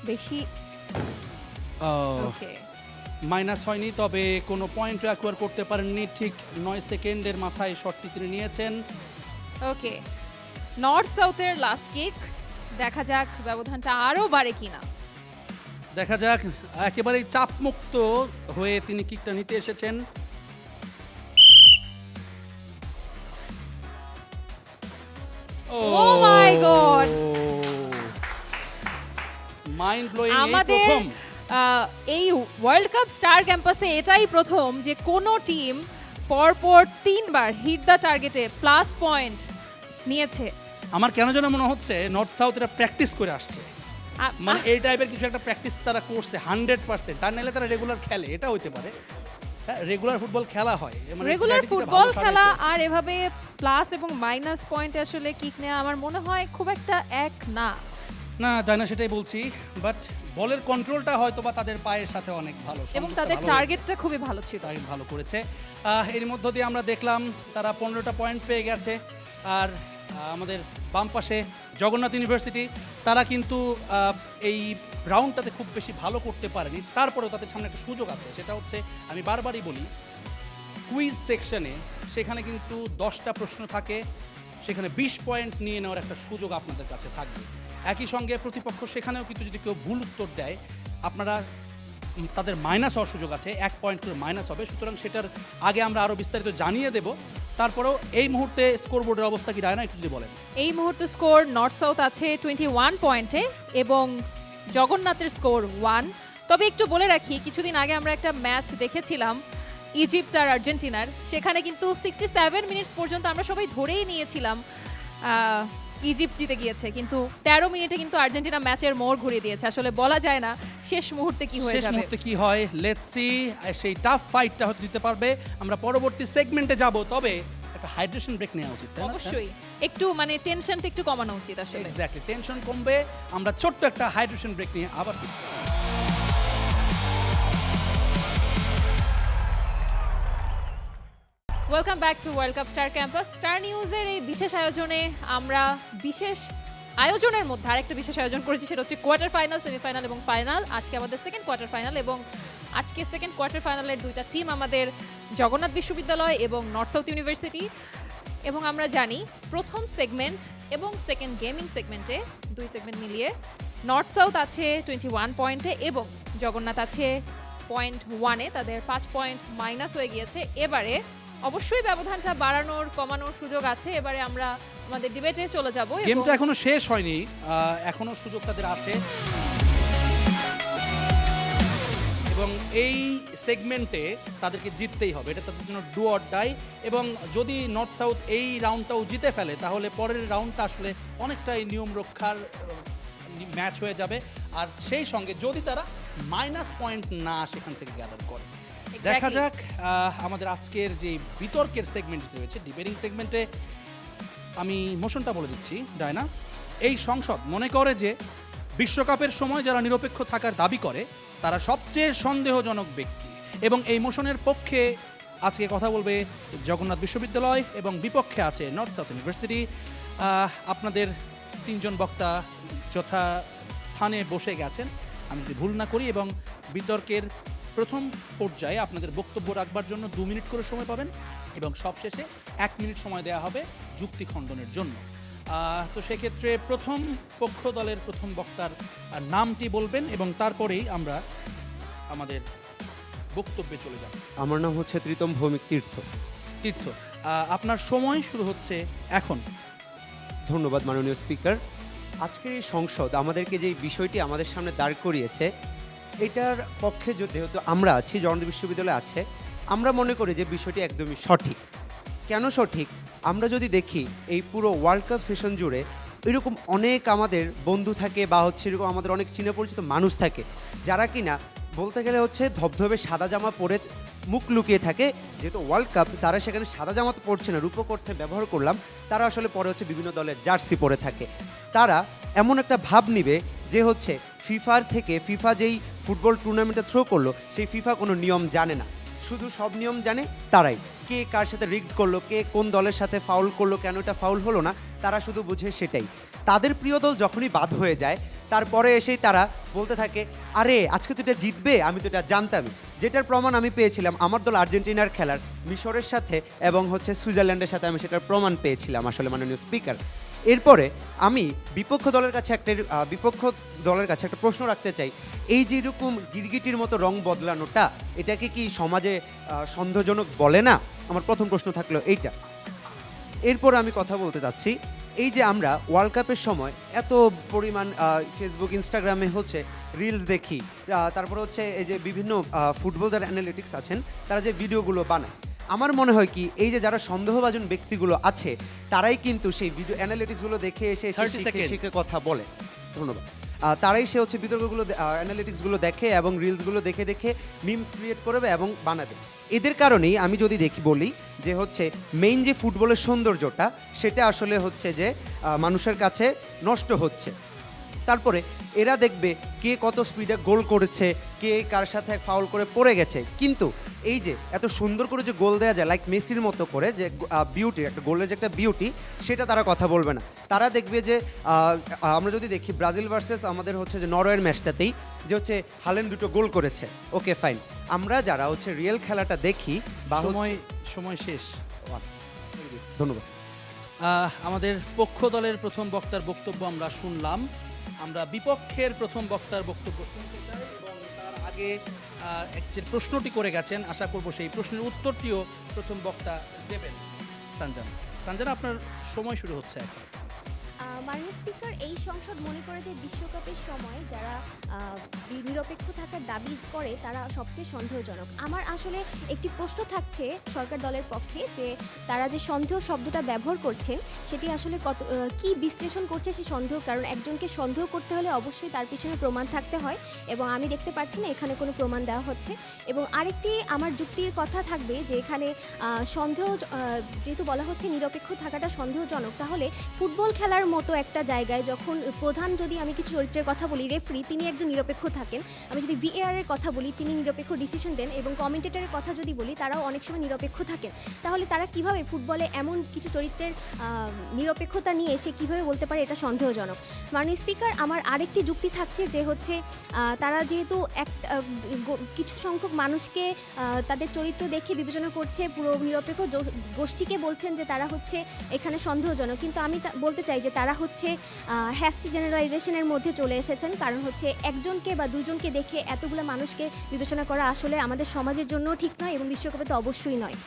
[SPEAKER 4] বেশি। ওকে,
[SPEAKER 2] মাইনাস হয়নি, তবে কোনো পয়েন্ট অ্যাকোয়ার করতে পারেননি। ঠিক 9 সেকেন্ডের মাথায় শটটি তিনি নিয়েছেন।
[SPEAKER 4] ওকে, নর্থ সাউথের লাস্ট কিক। দেখা যাক ব্যবধানটা আরো বাড়ে কিনা।
[SPEAKER 2] দেখা যাক, একেবারেই চাপমুক্ত হয়ে তিনি কিকটা নিতে এসেছেন।
[SPEAKER 4] Oh my God!
[SPEAKER 2] Mind blowing.
[SPEAKER 4] আমাদের এই ওয়ার্ল্ড কাপ স্টার ক্যাম্পাসে এটাই প্রথম যে কোনো টিম পরপর 3বার হিট দ্য টার্গেটে প্লাস পয়েন্ট নিয়েছে।
[SPEAKER 2] আমার কেন যেন মনে হচ্ছে নর্থ সাউথ এটা প্র্যাকটিস করে আসছে, মানে এই টাইপের কিছু একটা প্র্যাকটিস তারা করছে 100%। তার নাহলে তারা রেগুলার খেলে, এটা হইতে পারে। রেগুলার ফুটবল খেলা হয়, মানে
[SPEAKER 4] রেগুলার
[SPEAKER 2] strategy টা
[SPEAKER 4] ফুটবল
[SPEAKER 2] ভালো
[SPEAKER 4] খেলা
[SPEAKER 2] সাজাইছে।
[SPEAKER 4] আর এভাবে প্লাস এবং মাইনাস পয়েন্টে আসলে কিক নেওয়া আমার মনে হয় খুব একটা এক না।
[SPEAKER 2] না জানি না, সেটাই বলছি। বাট বলের কন্ট্রোলটা হয়তো বা তাদের পায়ের সাথে অনেক ভালো,
[SPEAKER 4] এবং
[SPEAKER 2] সংযোগটা
[SPEAKER 4] তাদের
[SPEAKER 2] ভালো হয়েছে।
[SPEAKER 4] টার্গেটটা খুবই ভালো ছিল।
[SPEAKER 2] টার্গেট ভালো করেছে। এর মধ্য দিয়ে আমরা দেখলাম তারা 15টা পয়েন্ট পেয়ে গেছে। আর আমাদের বাম পাশে জগন্নাথ ইউনিভার্সিটি, তারা কিন্তু এই রাউন্ডটাতে খুব বেশি ভালো করতে পারেনি। তারপরেও তাদের সামনে একটা সুযোগ আছে, সেটা হচ্ছে আমি বারবারই বলি, কুইজ সেকশনে সেখানে কিন্তু 10টা প্রশ্ন থাকে, সেখানে 20 পয়েন্ট নিয়ে নেওয়ার একটা সুযোগ আপনাদের কাছে থাকবে। একই সঙ্গে প্রতিপক্ষ সেখানেও কিন্তু যদি কেউ ভুল উত্তর দেয়, আপনারা তাদের মাইনাস হওয়ার সুযোগ আছে, 1 পয়েন্ট করে মাইনাস হবে। সুতরাং সেটার আগে আমরা আরও বিস্তারিত জানিয়ে দেব। তারপরেও এই মুহূর্তে স্কোরবোর্ডের অবস্থা কি রায়না, একটু যদি বলেন।
[SPEAKER 4] এই মুহূর্তে স্কোর নর্থ সাউথ আছে 21 পয়েন্টে এবং জগন্নাথের স্কোর 1। তবে একটু বলে রাখি, কিছুদিন আগে আমরা একটা ম্যাচ দেখেছিলাম ইজিপ্ট আর আর্জেন্টিনার, সেখানে কিন্তু 67 মিনিটস পর্যন্ত আমরা সবাই ধরেই নিয়েছিলাম ইজিপ্ট জিতে গিয়েছে, কিন্তু 13 মিনিটে কিন্তু আর্জেন্টিনা ম্যাচের মোড় ঘুরিয়ে দিয়েছে। আসলে বলা যায় না শেষ মুহূর্তে কি হয়ে
[SPEAKER 2] শেষ
[SPEAKER 4] যাবে।
[SPEAKER 2] মুহূর্তে কি হয়, লেটস সি। সেই টাফ ফাইটটা হয়তো দিতে পারবে। আমরা পরবর্তী সেগমেন্টে যাব, তবে একটা হাইড্রেশন ব্রেক নেওয়া উচিত, তাই না?
[SPEAKER 4] অবশ্যই একটু মানে টেনশনটা একটু কমানো উচিত আসলে।
[SPEAKER 2] এক্স্যাক্টলি, টেনশন কমবে। আমরা ছোট্ট একটা হাইড্রেশন ব্রেক নিয়ে আবার ফিরছি।
[SPEAKER 4] Welcome back to world cup star campus. Star নিউজের এই বিশেষ আয়োজনে আমরা বিশেষ আয়োজনের মধ্যে আরেকটা বিশেষ আয়োজন করেছি, সেটা হচ্ছে কোয়ার্টার ফাইনাল, সেমিফাইনাল এবং ফাইনাল। আজকে আমাদের সেকেন্ড কোয়ার্টার ফাইনাল এবং আজকে সেকেন্ড কোয়ার্টার ফাইনালের দুইটা টিম আমাদের জগন্নাথ বিশ্ববিদ্যালয় এবং নর্থ সাউথ ইউনিভার্সিটি। এবং আমরা জানি প্রথম সেগমেন্ট এবং সেকেন্ড গেমিং সেগমেন্টে, দুই সেগমেন্ট মিলিয়ে নর্থ সাউথ আছে 21 পয়েন্টে এবং জগন্নাথ আছে 0.1-এ। তাদের 5 পয়েন্ট মাইনাস হয়ে গিয়েছে। এবারে অবশ্যই ব্যবধানটা বাড়ানোর কমানোর সুযোগ আছে। এবারে আমরা আমাদের ডিবেটে চলে যাব।
[SPEAKER 2] গেমটা এখনো শেষ হয়নি, এখনো সুযোগ তাদের আছে। এবং এই সেগমেন্টে তাদেরকে জিততেই হবে, এটা তাদের জন্য ডু অর ডাই। এবং যদি নর্থ সাউথ এই রাউন্ডটাও জিতে ফেলে, তাহলে পরের রাউন্ডটা আসলে অনেকটাই নিয়ম রক্ষার ম্যাচ হয়ে যাবে। আর সেই সঙ্গে যদি তারা মাইনাস পয়েন্ট না সেখান থেকে গ্যাদার করে। দেখা যাক আমাদের আজকের যে বিতর্কের সেগমেন্ট রয়েছে, ডিবেটিং সেগমেন্টে আমি মোশনটা বলে দিচ্ছি। ডায়না, এই সংসদ মনে করে যে বিশ্বকাপের সময় যারা নিরপেক্ষ থাকার দাবি করে তারা সবচেয়ে সন্দেহজনক ব্যক্তি। এবং এই মোশনের পক্ষে আজকে কথা বলবে জগন্নাথ বিশ্ববিদ্যালয় এবং বিপক্ষে আছে নর্থ সাউথ ইউনিভার্সিটি। আপনাদের 3 জন বক্তা যথা স্থানে বসে গেছেন, আমি যদি ভুল না করি। এবং বিতর্কের প্রথম পর্যায়ে আপনাদের বক্তব্য রাখবার জন্য 2 মিনিট করে সময় পাবেন এবং সবশেষে 1 মিনিট সময় দেওয়া হবে যুক্তি খণ্ডনের জন্য। তো সেক্ষেত্রে প্রথম পক্ষ দলের প্রথম বক্তার নামটি বলবেন এবং তারপরেই আমরা আমাদের বক্তব্যে চলে যাব।
[SPEAKER 8] আমার নাম হচ্ছে তৃতম ভৌমিক তীর্থ।
[SPEAKER 2] তীর্থ, আপনার সময় শুরু হচ্ছে এখন।
[SPEAKER 8] ধন্যবাদ মাননীয় স্পিকার। আজকের এই সংসদ আমাদেরকে যে বিষয়টি আমাদের সামনে দাঁড় করিয়েছে, এটার পক্ষে যেহেতু আমরা আছি, জগন্নাথ বিশ্ববিদ্যালয় আছে, আমরা মনে করি যে বিষয়টি একদমই সঠিক। কেন সঠিক আমরা যদি দেখি এই পুরো ওয়ার্ল্ড কাপ সেশন জুড়ে এরকম অনেক আমাদের বন্ধু থাকে বা হচ্ছে এরকম আমাদের অনেক চিনা পরিচিত মানুষ থাকে যারা কিনা বলতে গেলে হচ্ছে ধবধবে সাদা জামা পরে মুখ লুকিয়ে থাকে। যেহেতু ওয়ার্ল্ড কাপ তারা সেখানে সাদা জামা তো পরছে না, রূপক অর্থে ব্যবহার করলাম, তারা আসলে পরে হচ্ছে বিভিন্ন দলের জার্সি পরে থাকে। তারা এমন একটা ভাব নিবে যে হচ্ছে ফিফার থেকে ফিফা যেই ফুটবল টুর্নামেন্টে থ্রো করলো সেই ফিফা কোনো নিয়ম জানে না, শুধু সব নিয়ম জানে তারাই। কে কার সাথে রিগড করলো, কে কোন দলের সাথে ফাউল করলো, কেন এটা ফাউল হলো না, তারা শুধু বুঝে সেটাই। তাদের প্রিয় দল যখনই বাদ হয়ে যায় তারপরে এসেই তারা বলতে থাকে আরে আজকে তো এটা জিতবে, আমি তো এটা জানতামই। যেটার প্রমাণ আমি পেয়েছিলাম আমার দল আর্জেন্টিনার খেলার মিশরের সাথে এবং হচ্ছে সুইজারল্যান্ডের সাথে, আমি সেটার প্রমাণ পেয়েছিলাম আসলে মাননীয় স্পিকার। এরপরে আমি বিপক্ষ দলের কাছে একটা প্রশ্ন রাখতে চাই, এই যে এরকম গিরগিটির মতো রং বদলানোটা এটাকে কি সমাজে সন্দেহজনক বলে না? আমার প্রথম প্রশ্ন থাকলো এইটা। এরপর আমি কথা বলতে চাচ্ছি, এই যে আমরা ওয়ার্ল্ড কাপের সময় এত পরিমাণ ফেসবুক ইনস্টাগ্রামে হচ্ছে রিলস দেখি, তারপর হচ্ছে এই যে বিভিন্ন ফুটবল যারা অ্যানালিটিক্স আছেন তারা যে ভিডিওগুলো বানায়, আমার মনে হয় কি এই যে যারা সন্দেহভাজন ব্যক্তিগুলো আছে তারাই কিন্তু সেই ভিডিও অ্যানালিটিক্সগুলো দেখে এসে
[SPEAKER 2] 30
[SPEAKER 8] শিখে
[SPEAKER 2] seconds।
[SPEAKER 8] শিখে কথা বলে। ধন্যবাদ। তারাই সে হচ্ছে বিতর্কগুলো অ্যানালিটিক্সগুলো দেখে এবং রিলসগুলো দেখে দেখে মিমস ক্রিয়েট করবে এবং বানাবে। এদের কারণেই আমি যদি বলি যে হচ্ছে মেইন যে ফুটবলের সৌন্দর্যটা সেটা আসলে হচ্ছে যে মানুষের কাছে নষ্ট হচ্ছে। তারপরে এরা দেখবে কে কত স্পিডে গোল করেছে, কে কার সাথে ফাউল করে পড়ে গেছে, কিন্তু এই যে এত সুন্দর করে যে গোল দেওয়া যায় লাইক মেসির মতো করে, যে বিউটি একটা গোলের যে একটা বিউটি, সেটা তারা কথা বলবে না। তারা দেখবে যে আমরা যদি দেখি ব্রাজিল ভার্সেস আমাদের হচ্ছে যে নরওয়ের ম্যাচটাতেই যে হচ্ছে হালেন্ড 2টো গোল করেছে, ওকে ফাইন। আমরা যারা হচ্ছে রিয়েল খেলাটা দেখি বা
[SPEAKER 2] সময় শেষ।
[SPEAKER 8] ধন্যবাদ।
[SPEAKER 2] আমাদের পক্ষ দলের প্রথম বক্তার বক্তব্য আমরা শুনলাম, আমরা বিপক্ষের প্রথম বক্তার বক্তব্য শুনতে চাই এবং তার আগে যে প্রশ্নটি করে গেছেন আশা করব সেই প্রশ্নের উত্তরটিও প্রথম বক্তা দেবেন। সঞ্জনা আপনার সময় শুরু হচ্ছে এখন।
[SPEAKER 1] মাননীয় স্পিকার, এই সংসদ মনে করে যে বিশ্বকাপের সময় যারা নিরপেক্ষ থাকার দাবি করে তারা সবচেয়ে সন্দেহজনক। আমার আসলে একটি প্রশ্ন থাকছে সরকার দলের পক্ষে, যে তারা যে সন্দেহ শব্দটা ব্যবহার করছেন সেটি আসলে কি বিশ্লেষণ করছে সেই সন্দেহ, কারণ একজনকে সন্দেহ করতে হলে অবশ্যই তার পিছনে প্রমাণ থাকতে হয় এবং আমি দেখতে পাচ্ছি না এখানে কোনো প্রমাণ দেওয়া হচ্ছে। এবং আরেকটি আমার যুক্তির কথা থাকবে যে এখানে সন্দেহ যেহেতু বলা হচ্ছে নিরপেক্ষ থাকাটা সন্দেহজনক, তাহলে ফুটবল খেলার মতো একটা জায়গায় যখন প্রধান, যদি আমি কিছু চরিত্রের কথা বলি, রেফারি তিনি একজন নিরপেক্ষ থাকেন, আমি যদি VAR এর কথা বলি তিনি নিরপেক্ষ ডিসিশন দেন, এবং কমেন্টেটরের কথা যদি বলি তারাও অনেক সময় নিরপেক্ষ থাকেন, তাহলে তারা কিভাবে ফুটবলে এমন কিছু চরিত্রের নিরপেক্ষতা নিয়ে এসে কিভাবে বলতে পারে এটা সন্দেহজনক? মাননীয় স্পিকার, আমার আরেকটি যুক্তি থাকছে যে হচ্ছে তারা যেহেতু কিছু সংখ্যক মানুষকে তাদের চরিত্র দেখে বিবেচনা করছে, পুরো নিরপেক্ষ গোষ্ঠীকে বলছেন যে তারা হচ্ছে এখানে সন্দেহজনক, কিন্তু আমি বলতে চাই যে তারা হচ্ছে হ্যাস্টি জেনারেলাইজেশনের মধ্যে চলে এসেছেন, কারণ হচ্ছে একজনকে বা দুজনকে দেখে এতগুলো মানুষকে বিবেচনা করা আসলে আমাদের সমাজের জন্য ঠিক নয় এবং বিশ্বকাপে তো অবশ্যই নয়।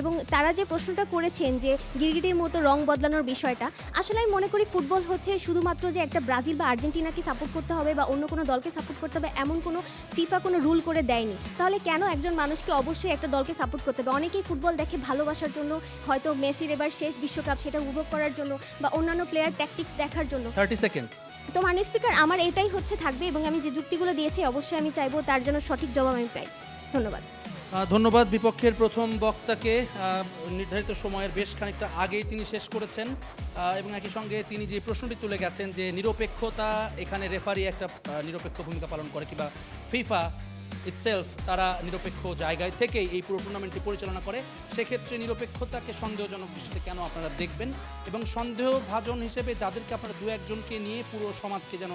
[SPEAKER 1] এবং তারা যে প্রশ্নটা করেছেন যে গিরগিটির মতো রং বদলানোর বিষয়টা, আসলে আমি মনে করি ফুটবল হচ্ছে শুধুমাত্র যে একটা ব্রাজিল বা আর্জেন্টিনাকে সাপোর্ট করতে হবে বা অন্য কোনো দলকে সাপোর্ট করতে হবে এমন কোনো ফিফা কোনো রুল করে দেয়নি। তাহলে কেন একজন মানুষকে অবশ্যই একটা দলকে সাপোর্ট করতে হবে? অনেকেই ফুটবল দেখে ভালোবাসার জন্য, হয়তো মেসির এবার শেষ বিশ্বকাপ সেটা উপভোগ করার জন্য বা অন্যান্য প্লেয়ার ট্যাকটিক্স দেখার জন্য।
[SPEAKER 2] 30 সেকেন্ডস।
[SPEAKER 1] তো মাননীয় স্পিকার, আমার এটাই হচ্ছে থাকবে এবং আমি যে যুক্তিগুলো দিয়েছি অবশ্যই আমি চাইবো তার জন্য সঠিক জবাব আমি পাই। ধন্যবাদ।
[SPEAKER 2] ধন্যবাদ বিপক্ষের প্রথম বক্তাকে। নির্ধারিত সময়ের বেশ খানিকটা আগেই তিনি শেষ করেছেন এবং একই সঙ্গে তিনি যে প্রশ্নটি তুলে গেছেন যে নিরপেক্ষতা, এখানে রেফারি একটা নিরপেক্ষ ভূমিকা পালন করে কিংবা ফিফা ইটসেলফ তারা নিরপেক্ষ জায়গায় থেকেই এই পুরো টুর্নামেন্টটি পরিচালনা করে, সেক্ষেত্রে নিরপেক্ষতাকে সন্দেহজনক দৃষ্টিতে কেন আপনারা দেখবেন এবং সন্দেহভাজন হিসেবে যাদেরকে আপনারা দু একজনকে নিয়ে পুরো সমাজকে যেন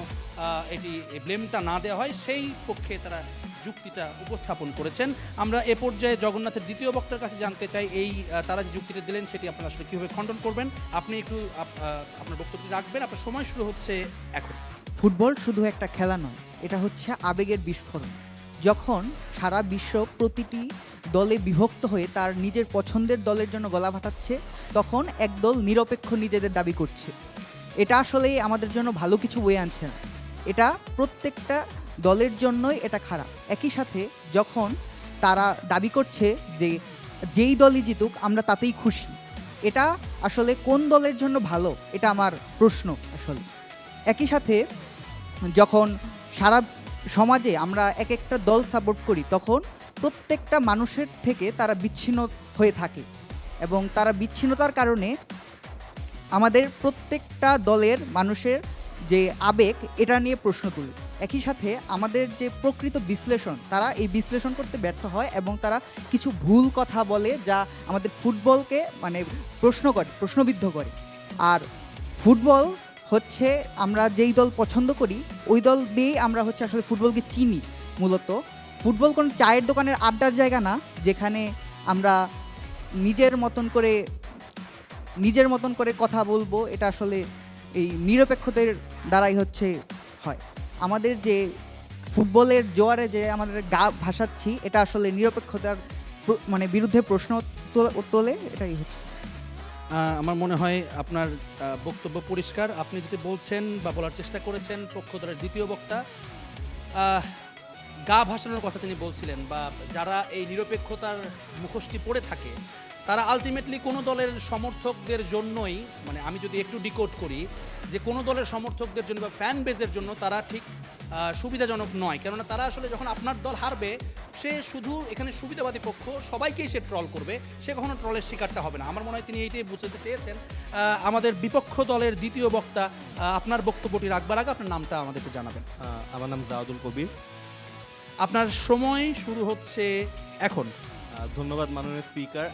[SPEAKER 2] এটি ব্লেমটা না দেওয়া হয় সেই পক্ষে তারা যুক্তিটা উপস্থাপন করেছেন। আমরা এ পর্যায়ে জগন্নাথের দ্বিতীয় বক্তার কাছে জানতে চাই এই তারা যে যুক্তিটা দিলেন সেটি আপনারা আসলে কীভাবে খণ্ডন করবেন। আপনি একটু আপনার বক্তব্যটি রাখবেন, আপনার সময় শুরু হচ্ছে এখন।
[SPEAKER 9] ফুটবল শুধু একটা খেলা নয়, এটা হচ্ছে আবেগের বিস্ফোরণ। যখন সারা বিশ্ব প্রতিটি দলে বিভক্ত হয়ে তার নিজের পছন্দের দলের জন্য গলা ফাটাচ্ছে, তখন একদল নিরপেক্ষ নিজেদের দাবি করছে। এটা আসলেই আমাদের জন্য ভালো কিছু বয়ে আনছে না, এটা প্রত্যেকটা দলের জন্যই এটা খারাপ। একই সাথে যখন তারা দাবি করছে যে যেই দলই জিতুক আমরা তাতেই খুশি, এটা আসলে কোন দলের জন্য ভালো, এটা আমার প্রশ্ন আসলে। একই সাথে যখন সারা সমাজে আমরা এক একটা দল সাপোর্ট করি, তখন প্রত্যেকটা মানুষের থেকে তারা বিচ্ছিন্ন হয়ে থাকে, এবং তারা বিচ্ছিন্নতার কারণে আমাদের প্রত্যেকটা দলের মানুষের যে আবেগ, এটা নিয়ে প্রশ্ন তুলে। একই সাথে আমাদের যে প্রকৃত বিশ্লেষণ, তারা এই বিশ্লেষণ করতে ব্যর্থ হয় এবং তারা কিছু ভুল কথা বলে, যা আমাদের ফুটবলকে মানে প্রশ্নবিদ্ধ করে। আর ফুটবল হচ্ছে আমরা যেই দল পছন্দ করি, ওই দল দিয়েই আমরা হচ্ছে আসলে ফুটবলকে চিনি। মূলত ফুটবল কোনো চায়ের দোকানের আড্ডার জায়গা না, যেখানে আমরা নিজের মতন করে কথা বলবো। এটা আসলে এই নিরপেক্ষতার দ্বারাই হচ্ছে হয়। আমাদের যে ফুটবলের জোয়ারে যে আমাদের গা ভাসাচ্ছি, এটা আসলে নিরপেক্ষতার মানে বিরুদ্ধে প্রশ্ন তোলে, এটাই হচ্ছে।
[SPEAKER 2] আমার মনে হয় আপনার বক্তব্য পরিষ্কার। আপনি যেটি বলছেন বা বলার চেষ্টা করেছেন, পক্ষ দলের দ্বিতীয় বক্তা গা ভাসানোর কথা তিনি বলছিলেন, বা যারা এই নিরপেক্ষতার মুখোশটি পরে থাকে তারা আলটিমেটলি কোনো দলের সমর্থকদের জন্যই, মানে আমি যদি একটু ডিকোড করি, যে কোনো দলের সমর্থকদের জন্য বা ফ্যান বেজের জন্য তারা ঠিক সুবিধাজনক নয়। কেননা তারা আসলে যখন আপনার দল হারবে, সে শুধু এখানে সুবিধাবাদী পক্ষ সবাইকেই সে ট্রল করবে, সে কখনো ট্রলের শিকারটা হবে না। আমার মনে হয় তিনি এইটাই বুঝতে চেয়েছেন। আমাদের বিপক্ষ দলের দ্বিতীয় বক্তা, আপনার বক্তব্যটি রাখবার আগে আপনার নামটা আমাদেরকে জানাবেন।
[SPEAKER 3] আমার নাম দাউদুল কবির।
[SPEAKER 2] আপনার সময় শুরু হচ্ছে এখন।
[SPEAKER 3] ধন্যবাদ মাননীয় স্পিকার।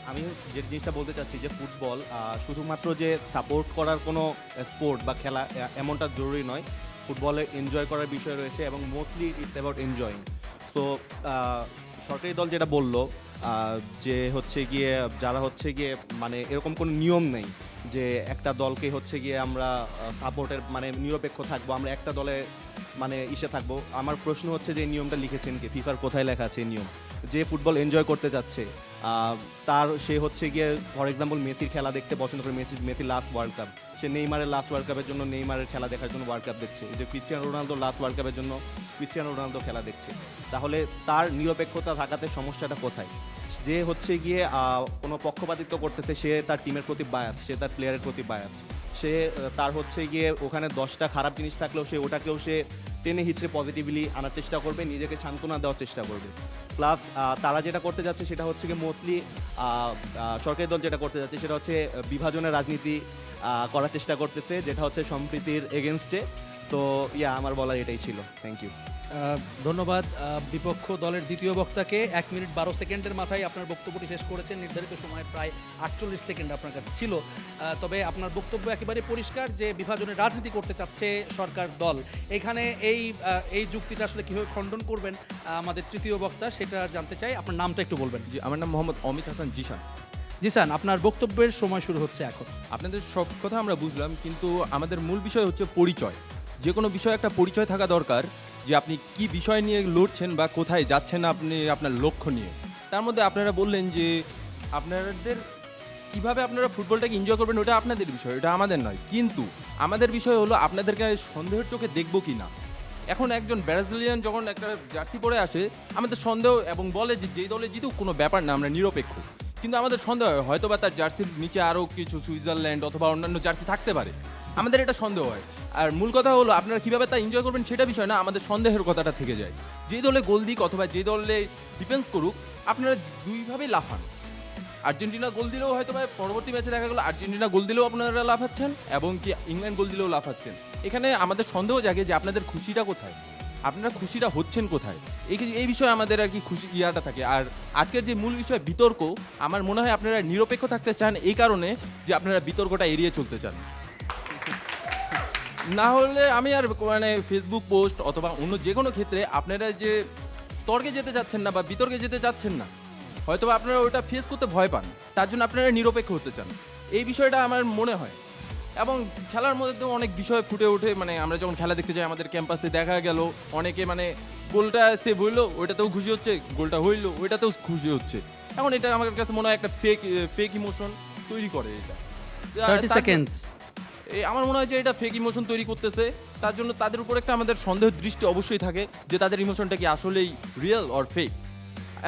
[SPEAKER 3] আমি যে জিনিসটা বলতে চাচ্ছি যে ফুটবল শুধুমাত্র যে সাপোর্ট করার কোনো স্পোর্ট বা খেলা এমনটা জরুরি নয়। ফুটবলে এনজয় করার বিষয় রয়েছে, এবং mostly it's about enjoying. So সরকারি দল যেটা বললো যে হচ্ছে গিয়ে যারা হচ্ছে গিয়ে মানে এরকম কোনো নিয়ম নেই যে একটা দলকে হচ্ছে গিয়ে আমরা সাপোর্টের মানে নিরপেক্ষ থাকবো, আমরা একটা দলে মানে ইসে থাকবো। আমার প্রশ্ন হচ্ছে যে এই নিয়মটা লিখেছেন কি, ফিফার কোথায় লেখা আছে এই নিয়ম? যে ফুটবল এনজয় করতে যাচ্ছে সে হচ্ছে গিয়ে ফর এক্সাম্পল মেসির খেলা দেখতে পছন্দ করে, মেসির লাস্ট ওয়ার্ল্ড কাপ, সে নেইমারের লাস্ট ওয়ার্ল্ড কাপের জন্য নেইমারের খেলা দেখার জন্য ওয়ার্ল্ড কাপ দেখছে, যে ক্রিস্টিয়ানো রোনালদোর লাস্ট ওয়ার্ল্ড কাপের জন্য ক্রিস্টিয়ানো রোনালদো খেলা দেখছে। তাহলে তার নিরপেক্ষতা থাকাতে সমস্যাটা কোথায়? যে হচ্ছে গিয়ে কোনো পক্ষপাতিত্ব করতেছে, সে তার টিমের প্রতি বায়াস, সে তার প্লেয়ারের প্রতি বায়াস, সে তার হচ্ছে গিয়ে ওখানে 10টা খারাপ জিনিস থাকলেও সে ওটাকেও সে টেনে হিচড়ে পজিটিভলি আনার চেষ্টা করবে, নিজেকে সান্ত্বনা দেওয়ার চেষ্টা করবে। প্লাস তারা যেটা করতে যাচ্ছে সেটা হচ্ছে গিয়ে মোস্টলি সরকারি দল যেটা করতে যাচ্ছে সেটা হচ্ছে বিভাজনের রাজনীতি করার চেষ্টা করতেছে, যেটা হচ্ছে সম্প্রীতির এগেনস্টে। তো আমার বলার এটাই ছিল। Thank you.
[SPEAKER 2] ধন্যবাদ বিপক্ষ দলের দ্বিতীয় বক্তাকে। 1 মিনিট 12 সেকেন্ডের মাথায় আপনার বক্তব্যটি শেষ করেছেন। নির্ধারিত সময় প্রায় 48 সেকেন্ড আপনার কাছে ছিল। তবে আপনার বক্তব্য একেবারে পরিষ্কার যে বিভাজনের রাজনীতি করতে চাচ্ছে সরকার দল। এখানে এই যুক্তিটা আসলে কীভাবে খণ্ডন করবেন আমাদের তৃতীয় বক্তা, সেটা জানতে চাই। আপনার নামটা একটু বলবেন।
[SPEAKER 10] জি, আমার নাম মোহাম্মদ অমিত হাসান জিশান।
[SPEAKER 2] জিসান, আপনার বক্তব্যের সময় শুরু হচ্ছে এখন।
[SPEAKER 10] আপনাদের সব কথা আমরা বুঝলাম, কিন্তু আমাদের মূল বিষয় হচ্ছে পরিচয়। যে কোনো বিষয়ে একটা পরিচয় থাকা দরকার, যে আপনি কি বিষয় নিয়ে লড়ছেন বা কোথায় যাচ্ছেন আপনি আপনার লক্ষ্য নিয়ে। তার মধ্যে আপনারা বললেন যে আপনাদের কিভাবে আপনারা ফুটবলটাকে এনজয় করবেন ওটা আপনাদের বিষয়, এটা আমাদের নয়। কিন্তু আমাদের বিষয় হলো আপনাদেরকে সন্দেহের চোখে দেখবো কি না। এখন একজন ব্রাজিলিয়ান যখন একটা জার্সি পরে আসে, আমাদের সন্দেহ এবং বলে যে যেই দলে জিতুক কোনো ব্যাপার না, আমরা নিরপেক্ষ। কিন্তু আমাদের সন্দেহ হয় হয়তো বা তার জার্সির নিচে আরও কিছু সুইজারল্যান্ড অথবা অন্যান্য জার্সি থাকতে পারে, আমাদের এটা সন্দেহ হয়। আর মূল কথা হলো আপনারা কীভাবে তা এনজয় করবেন সেটা বিষয় না, আমাদের সন্দেহের কথাটা থেকে যায়। যে দলে গোল দিক অথবা যে দলে ডিফেন্স করুক, আপনারা দুইভাবেই লাফান। আর্জেন্টিনা গোল দিলেও হয়তো বা পরবর্তী ম্যাচে দেখা গেলো আর্জেন্টিনা গোল দিলেও আপনারা লাফাচ্ছেন, এবং কি ইংল্যান্ড গোল দিলেও লাফাচ্ছেন। এখানে আমাদের সন্দেহ জাগে যে আপনাদের খুশিটা কোথায়, আপনারা খুশিটা হচ্ছেন কোথায়, এই বিষয়ে আমাদের আর কি খুশি ইয়াটা থাকে। আর আজকের যে মূল বিষয় বিতর্ক, আমার মনে হয় আপনারা নিরপেক্ষ থাকতে চান এই কারণে যে আপনারা বিতর্কটা এড়িয়ে চলতে চান। না হলে আমি আর মানে ফেসবুক পোস্ট অথবা অন্য যে কোনো ক্ষেত্রে আপনারা যে তর্কে যেতে চাচ্ছেন না বা বিতর্কে যেতে চাচ্ছেন না, হয়তো আপনারা ওটা ফেস করতে ভয় পান, তার জন্য আপনারা নিরপেক্ষ হতে চান, এই বিষয়টা আমার মনে হয়। এবং খেলার মধ্যে অনেক বিষয় ফুটে ওঠে, মানে আমরা যখন খেলা দেখতে যাই আমাদের ক্যাম্পাসে দেখা গেল অনেকে মানে গোলটা সেভ হইলো ওইটাতেও খুশি হচ্ছে, গোলটা হইলো ওইটাতেও খুশি হচ্ছে। এখন এটা আমার কাছে মনে হয় একটা ফেক ইমোশন তৈরি করে। এটা
[SPEAKER 2] 30 সেকেন্ডস।
[SPEAKER 10] আমার মনে হয় যে এটা ফেক ইমোশন তৈরি করতেছে, তার জন্য তাদের উপর একটা আমাদের সন্দেহের দৃষ্টি অবশ্যই থাকে যে তাদের ইমোশনটা কি আসলেই রিয়েল অর ফেক।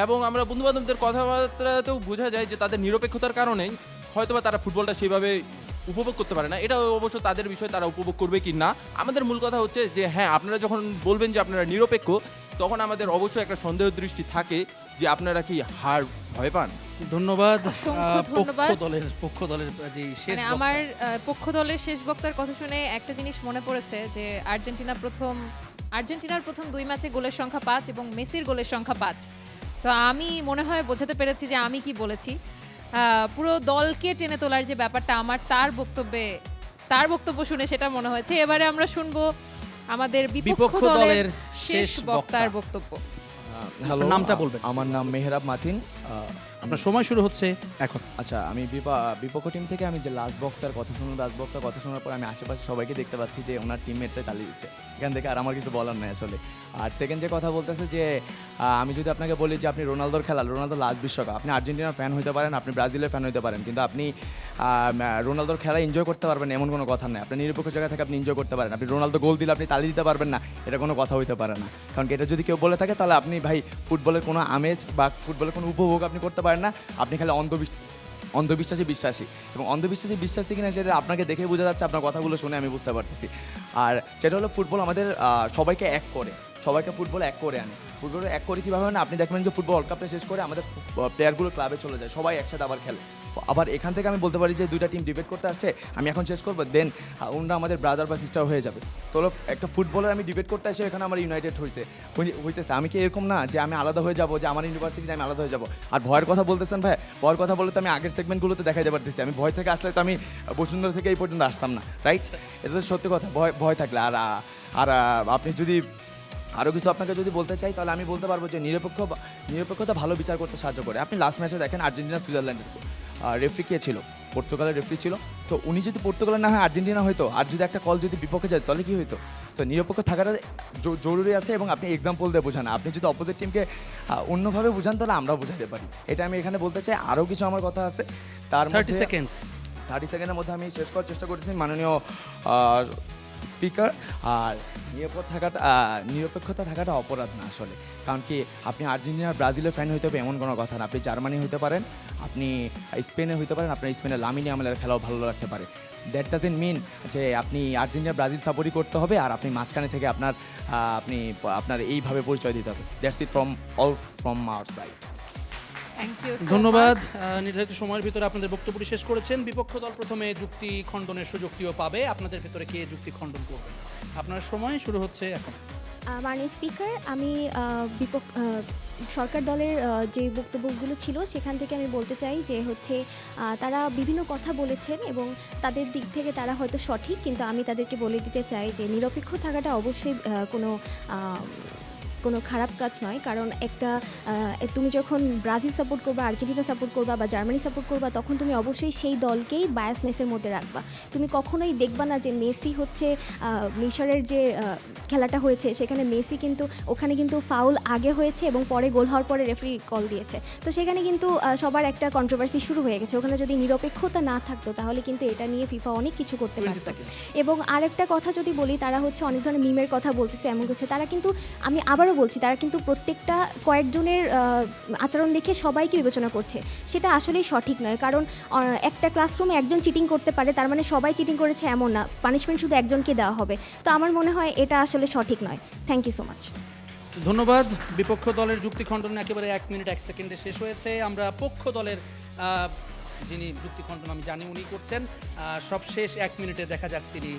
[SPEAKER 10] এবং আমরা বন্ধুবান্ধবদের কথাবার্তাতেও বোঝা যায় যে তাদের নিরপেক্ষতার কারণেই হয়তোবা তারা ফুটবলটা সেভাবে উপভোগ করতে পারে না, এটা অবশ্য তাদের বিষয়, তারা উপভোগ করবে কি না। আমাদের মূল কথা হচ্ছে যে হ্যাঁ, আপনারা যখন বলবেন যে আপনারা নিরপেক্ষ, তখন আমাদের অবশ্যই একটা সন্দেহ দৃষ্টি থাকে যে আপনারা কি হার ভয় পান।
[SPEAKER 2] ধন্যবাদ
[SPEAKER 4] অসংখ্য ধন্যবাদ।
[SPEAKER 2] পক্ষ দলের যে শেষ
[SPEAKER 4] মানে আমার পক্ষ দলের শেষ বক্তার কথা শুনে একটা জিনিস মনে পড়েছে যে আর্জেন্টিনার প্রথম 2 ম্যাচে গোলের সংখ্যা 5 এবং মেসির গোলের সংখ্যা 5। তো আমি মনে হয় বোঝাতে পেরেছি যে আমি কি বলেছি। পুরো দলকে টেনে তোলার যে ব্যাপারটা আমার তার বক্তব্য শুনে সেটা মনে হয়েছে। এবারে আমরা শুনবো আমাদের বিপক্ষ দলের শেষ বক্তার বক্তব্য।
[SPEAKER 5] হ্যালো,
[SPEAKER 2] নামটা বলবেন।
[SPEAKER 5] আমার নাম মেহরাব মাথিন।
[SPEAKER 2] আপনার সময় শুরু হচ্ছে এখন।
[SPEAKER 5] আচ্ছা, আমি বিপক্ষ টিম থেকে আমি যে লাস্ট বক্তার কথা শোনার পর আমি আশেপাশে সবাইকে দেখতে পাচ্ছি যে ওনার টিমমেটরা তালিয়ে দিচ্ছে, এখান থেকে আর আমার কিছু বলার নাই আসলে। আর সেকেন্ড যে কথা বলতেছে যে আমি যদি আপনাকে বলি যে আপনি রোনালদোর লাস্ট বিশ্বকাপ, আপনি আর্জেন্টিনার ফ্যান হইতে পারেন, আপনি ব্রাজিলের ফ্যান হইতে পারেন, কিন্তু আপনি রোনালদোর খেলা এনজয় করতে পারবেন এমন কোনো কথা নেই। আপনি নিরপেক্ষ জায়গা থেকে আপনি এনজয় করতে পারেন, আপনি রোনালদো গোল দিলে আপনি তালি দিতে পারবেন না, এটা কোনো কথা হইতে পারে না। কারণ কি এটা যদি কেউ বলে থাকে তাহলে আপনি ভাই ফুটবলের কোনো আমেজ বা ফুটবলের কোনো উপভোগ আপনি করতে পারেন না, আপনি খালি অন্ধবিশ্বাসী বিশ্বাসী। এবং অন্ধবিশ্বাসী বিশ্বাসী কিনা সেটা আপনাকে দেখে বোঝা যাচ্ছে, আপনার কথাগুলো শুনে আমি বুঝতে পারতেছি। আর সেটা হলো ফুটবল আমাদের সবাইকে এক করে, সবাইকে ফুটবল এক করে আনে। ফুটবল এক করে কীভাবে না, আপনি দেখবেন যে ফুটবল ওয়ার্ল্ড কাপটা শেষ করে আমাদের প্লেয়ারগুলো ক্লাবে চলে যায়, সবাই একসাথে আবার খেলে। আবার এখান থেকে আমি বলতে পারি যে 2টা টিম ডিবেট করতে আসছে, আমি এখন শেষ করবো, দেন ওনারা আমাদের ব্রাদার বা সিস্টার হয়ে যাবে। তো একটা ফুটবলের আমি ডিবেট করতে আসে, এখানে আমার ইউনাইটেড হইতেছে। আমি কি এরকম না যে আমি আলাদা হয়ে যাবো, যে আমার ইউনিভার্সিটিতে আমি আলাদা হয়ে যাবো। আর ভয়ের কথা বলতেছেন ভাই, ভয়ের কথা বলে তো আমি আগের সেগমেন্টগুলোতে দেখাইতে পারতেছি, আমি ভয় থেকে আসলে তো আমি বসুন্ধরা থেকে এই পর্যন্ত আসতাম না, রাইট? এটা তো সত্যি কথা, ভয় থাকলে। আর আপনি যদি আরও কিছু আপনাকে যদি বলতে চাই তাহলে আমি বলতে পারবো যে নিরপেক্ষতা ভালো বিচার করতে সাহায্য করে। আপনি লাস্ট ম্যাচে দেখেন আর্জেন্টিনা সুইজারল্যান্ডের রেফারি কে ছিল, পর্তুগালের রেফারি ছিল। সো উনি যদি পর্তুগালের না হয় আর্জেন্টিনা হইতো, আর যদি একটা কল যদি বিপক্ষে যায় তাহলে কি হইতো? তো নিরপেক্ষ থাকাটা জরুরি আছে। এবং আপনি এক্সাম্পল দিয়ে বোঝান, আপনি যদি অপোজিট টিমকে অন্যভাবে বোঝান তাহলে আমরাও বোঝাতে পারি, এটা আমি এখানে বলতে চাই। আরও কিছু আমার কথা আছে, তার
[SPEAKER 2] 30 সেকেন্ডের
[SPEAKER 5] মধ্যে আমি শেষ করার চেষ্টা করতেছি মাননীয় স্পিকার। আর নিরপেক্ষতা থাকাটা অপরাধ না আসলে, কারণ কি আপনি আর্জেন্টিনার ব্রাজিলের ফ্যান হইতে হবে এমন কোনো কথা না। আপনি জার্মানি হইতে পারেন, আপনি স্পেনে হইতে পারেন, আপনার স্পেনের লামিনে আমাদের খেলাও ভালো লাগতে পারে। দ্যাট ডাজেন্ট মিন যে আপনি আর্জেন্টিনা ব্রাজিল সাপোর্টই করতে হবে আর আপনি মাঝখানে থেকে আপনার এইভাবে পরিচয় দিতে হবে। That's it from our side.
[SPEAKER 2] ধন্যবাদ। নির্ধারিত সময়ের ভিতরে আপনাদের বক্তব্যটি শেষ করেছেন। বিপক্ষ দল প্রথমে যুক্তি খণ্ডনের সুযোগটিও পাবে। আপনাদের ভিতরে কে যুক্তি খণ্ডন করবেন? আপনার সময় শুরু হচ্ছে এখন।
[SPEAKER 1] মাননীয় স্পিকার, আমি সরকার দলের যে বক্তব্যগুলো ছিল সেখান থেকে আমি বলতে চাই যে হচ্ছে তারা বিভিন্ন কথা বলেছেন এবং তাদের দিক থেকে তারা হয়তো সঠিক, কিন্তু আমি তাদেরকে বলে দিতে চাই যে নিরপেক্ষ থাকাটা অবশ্যই কোনো খারাপ কাজ নয়। কারণ তুমি যখন ব্রাজিল সাপোর্ট করবা, আর্জেন্টিনা সাপোর্ট করবা বা জার্মানি সাপোর্ট করবা, তখন তুমি অবশ্যই সেই দলকেই বায়াসনেসের মধ্যে রাখবা। তুমি কখনোই দেখবা না যে মেসি হচ্ছে মিশরের যে খেলাটা হয়েছে সেখানে মেসি কিন্তু ওখানে কিন্তু ফাউল আগে হয়েছে এবং পরে গোল হওয়ার পরে রেফারি কল দিয়েছে। তো সেখানে কিন্তু সবার একটা কন্ট্রোভার্সি শুরু হয়ে গেছে। ওখানে যদি নিরপেক্ষতা না থাকতো তাহলে কিন্তু এটা নিয়ে ফিফা অনেক কিছু করতে পারত। এবং আরেকটা কথা যদি বলি, তারা হচ্ছে অনেক ধরনের মিমের কথা বলতেছে, এমন করছে। তারা কিন্তু, আমি আবারও বলছি, তারা কিন্তু প্রত্যেকটা কয়েকজনের আচরণ দেখে সবাইকে বিবেচনা করছে, সেটা আসলেই সঠিক নয়। কারণ একটা ক্লাসরুমে একজন চিটিং করতে পারে, তার মানে সবাই চিটিং করেছে এমন না, পানিশমেন্ট শুধু একজনকে দেওয়া হবে। তো আমার মনে হয় এটা আসলে সঠিক নয়। Thank you so much.
[SPEAKER 2] ধন্যবাদ। বিপক্ষ দলের যুক্তি খণ্ডন একেবারে 1 মিনিট 1 সেকেন্ডে শেষ হয়েছে। আমরা পক্ষ দলের যিনি যুক্তি খণ্ডন আমি জানি উনি করছেন, সবশেষ 1 মিনিটে দেখা যাক তিনি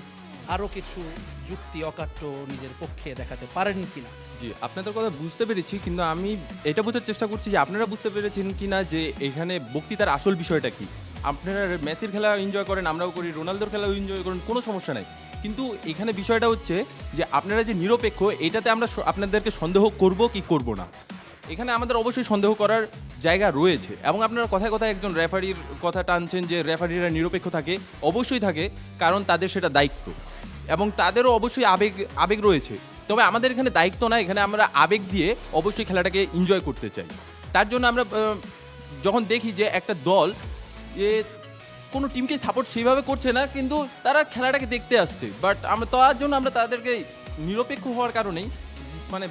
[SPEAKER 2] আরও কিছু যুক্তি অকাট্য নিজের পক্ষে দেখাতে পারেন কিনা।
[SPEAKER 10] জি, আপনাদের কথা বুঝতে পেরেছি, কিন্তু আমি এটা বোঝার চেষ্টা করছি যে আপনারা বুঝতে পেরেছেন কিনা যে এখানে বক্তৃতার আসল বিষয়টা কি। আপনারা মেসির খেলা এনজয় করেন, আমরাও করি, রোনালদোর খেলা এনজয় করেন, কোনো সমস্যা নাই। কিন্তু এখানে বিষয়টা হচ্ছে যে আপনারা যে নিরপেক্ষ, এটাতে আমরা আপনাদেরকে সন্দেহ করব কি করব না, এখানে আমাদের অবশ্যই সন্দেহ করার জায়গা রয়েছে। এবং আপনারা কথায় কথায় একজন রেফারির কথা টানছেন যে রেফারিরা নিরপেক্ষ থাকে, অবশ্যই থাকে, কারণ তাদের সেটা দায়িত্ব এবং তাদেরও অবশ্যই আবেগ রয়েছে। তবে আমাদের এখানে দায়িত্ব না, এখানে আমরা আবেগ দিয়ে অবশ্যই খেলাটাকে এনজয় করতে চাই। তার জন্য আমরা যখন দেখি যে একটা দল কোনো টিমকে সাপোর্ট সেইভাবে করছে না, কিন্তু তারা খেলাটাকে দেখতে আসছে, বাট তার জন্য আমরা তাদেরকে নিরপেক্ষ হওয়ার কারণেই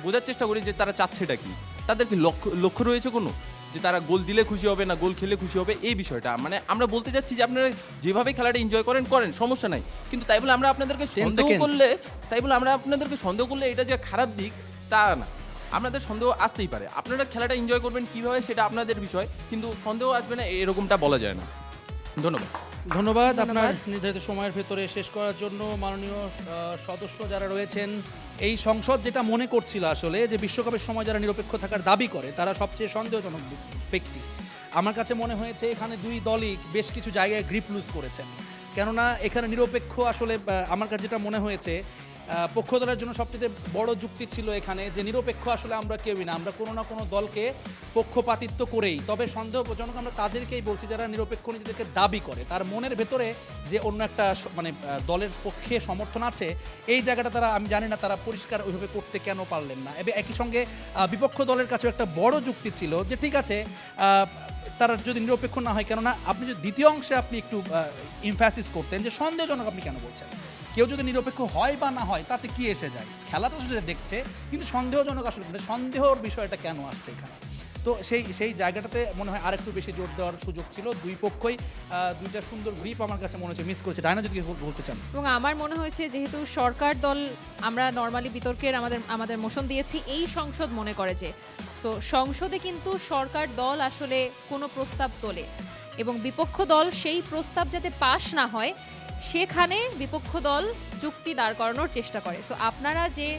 [SPEAKER 10] বোঝার চেষ্টা করি যে তারা চাচ্ছেটা কি, তাদের কি লক্ষ্য রয়েছে কোনো। যে তারা গোল দিলে খুশি হবে না গোল খেলে খুশি হবে এই বিষয়টা। মানে আমরা বলতে চাচ্ছি যে আপনারা যেভাবে খেলাটা এনজয় করেন সমস্যা নাই, কিন্তু তাই বলে আমরা আপনাদেরকে
[SPEAKER 2] 10
[SPEAKER 10] সন্দেহ
[SPEAKER 2] seconds.
[SPEAKER 10] করলে এটা যে খারাপ দিক তা না। আপনাদের সন্দেহ আসতেই পারে, আপনারা খেলাটা এনজয় করবেন কিভাবে সেটা আপনাদের বিষয়, কিন্তু সন্দেহ আসবে না এরকমটা বলা যায় না। ধন্যবাদ।
[SPEAKER 2] ধন্যবাদ আপনার নির্ধারিত সময়ের ভেতরে শেষ করার জন্য। মাননীয় সদস্য যারা রয়েছেন, এই সংসদ যেটা মনে করছিল আসলে যে বিশ্বকাপের সময় যারা নিরপেক্ষ থাকার দাবি করে তারা সবচেয়ে সন্দেহজনক ব্যক্তি। আমার কাছে মনে হয়েছে এখানে দুই দলই বেশ কিছু জায়গায় গ্রিপ লুজ করেছেন, কেননা এখানে নিরপেক্ষ আসলে আমার কাছে যেটা মনে হয়েছে পক্ষ দলের জন্য সবচেয়ে বড় যুক্তি ছিল এখানে যে নিরপেক্ষ আসলে আমরা কেউই না, আমরা কোনো না কোনো দলকে পক্ষপাতিত্ব করেই, তবে সন্দেহজনক আমরা তাদেরকেই বলছি যারা নিরপেক্ষ নিজেদেরকে দাবি করে, তার মনের ভেতরে যে অন্য একটা মানে দলের পক্ষে সমর্থন আছে এই জায়গাটা তারা, আমি জানি না তারা পরিষ্কার ওইভাবে করতে কেন পারলেন না। এবং একই সঙ্গে বিপক্ষ দলের কাছেও একটা বড় যুক্তি ছিল যে ঠিক আছে তারা যদি নিরপেক্ষ না হয়, কেননা আপনি যদি দ্বিতীয় অংশে আপনি একটু ইমফ্যাসিস করতেন যে সন্দেহজনক আপনি কেন বলছেন, কেউ যদি নিরপেক্ষ হয় বা না হয় তাতে কি এসে যায়, খেলা তো সেটা দেখছে, কিন্তু সন্দেহজনক আসলে সন্দেহর বিষয়টা কেন আসছে এখানে। তো সেই জায়গাটাতে মনে হয় আরেকটু বেশি জোর দেওয়ার সুযোগ ছিল। দুই পক্ষই দুইটা সুন্দর গ্রিপ আমার কাছে মনে হচ্ছে মিস করেছে। ডায়না যদি বলতে চান।
[SPEAKER 4] এবং আমার মনে হয়েছে যেহেতু সরকার দল, আমরা নর্মালি বিতর্কের আমাদের মোশন দিয়েছি, এই সংসদ মনে করে যে সংসদে কিন্তু সরকার দল আসলে কোনো প্রস্তাব তোলে এবং বিপক্ষ দল সেই প্রস্তাব যাতে পাশ না হয় সেখানে বিপক্ষ দল যুক্তি দাঁড় করানোর চেষ্টা করে। সো আপনারা যে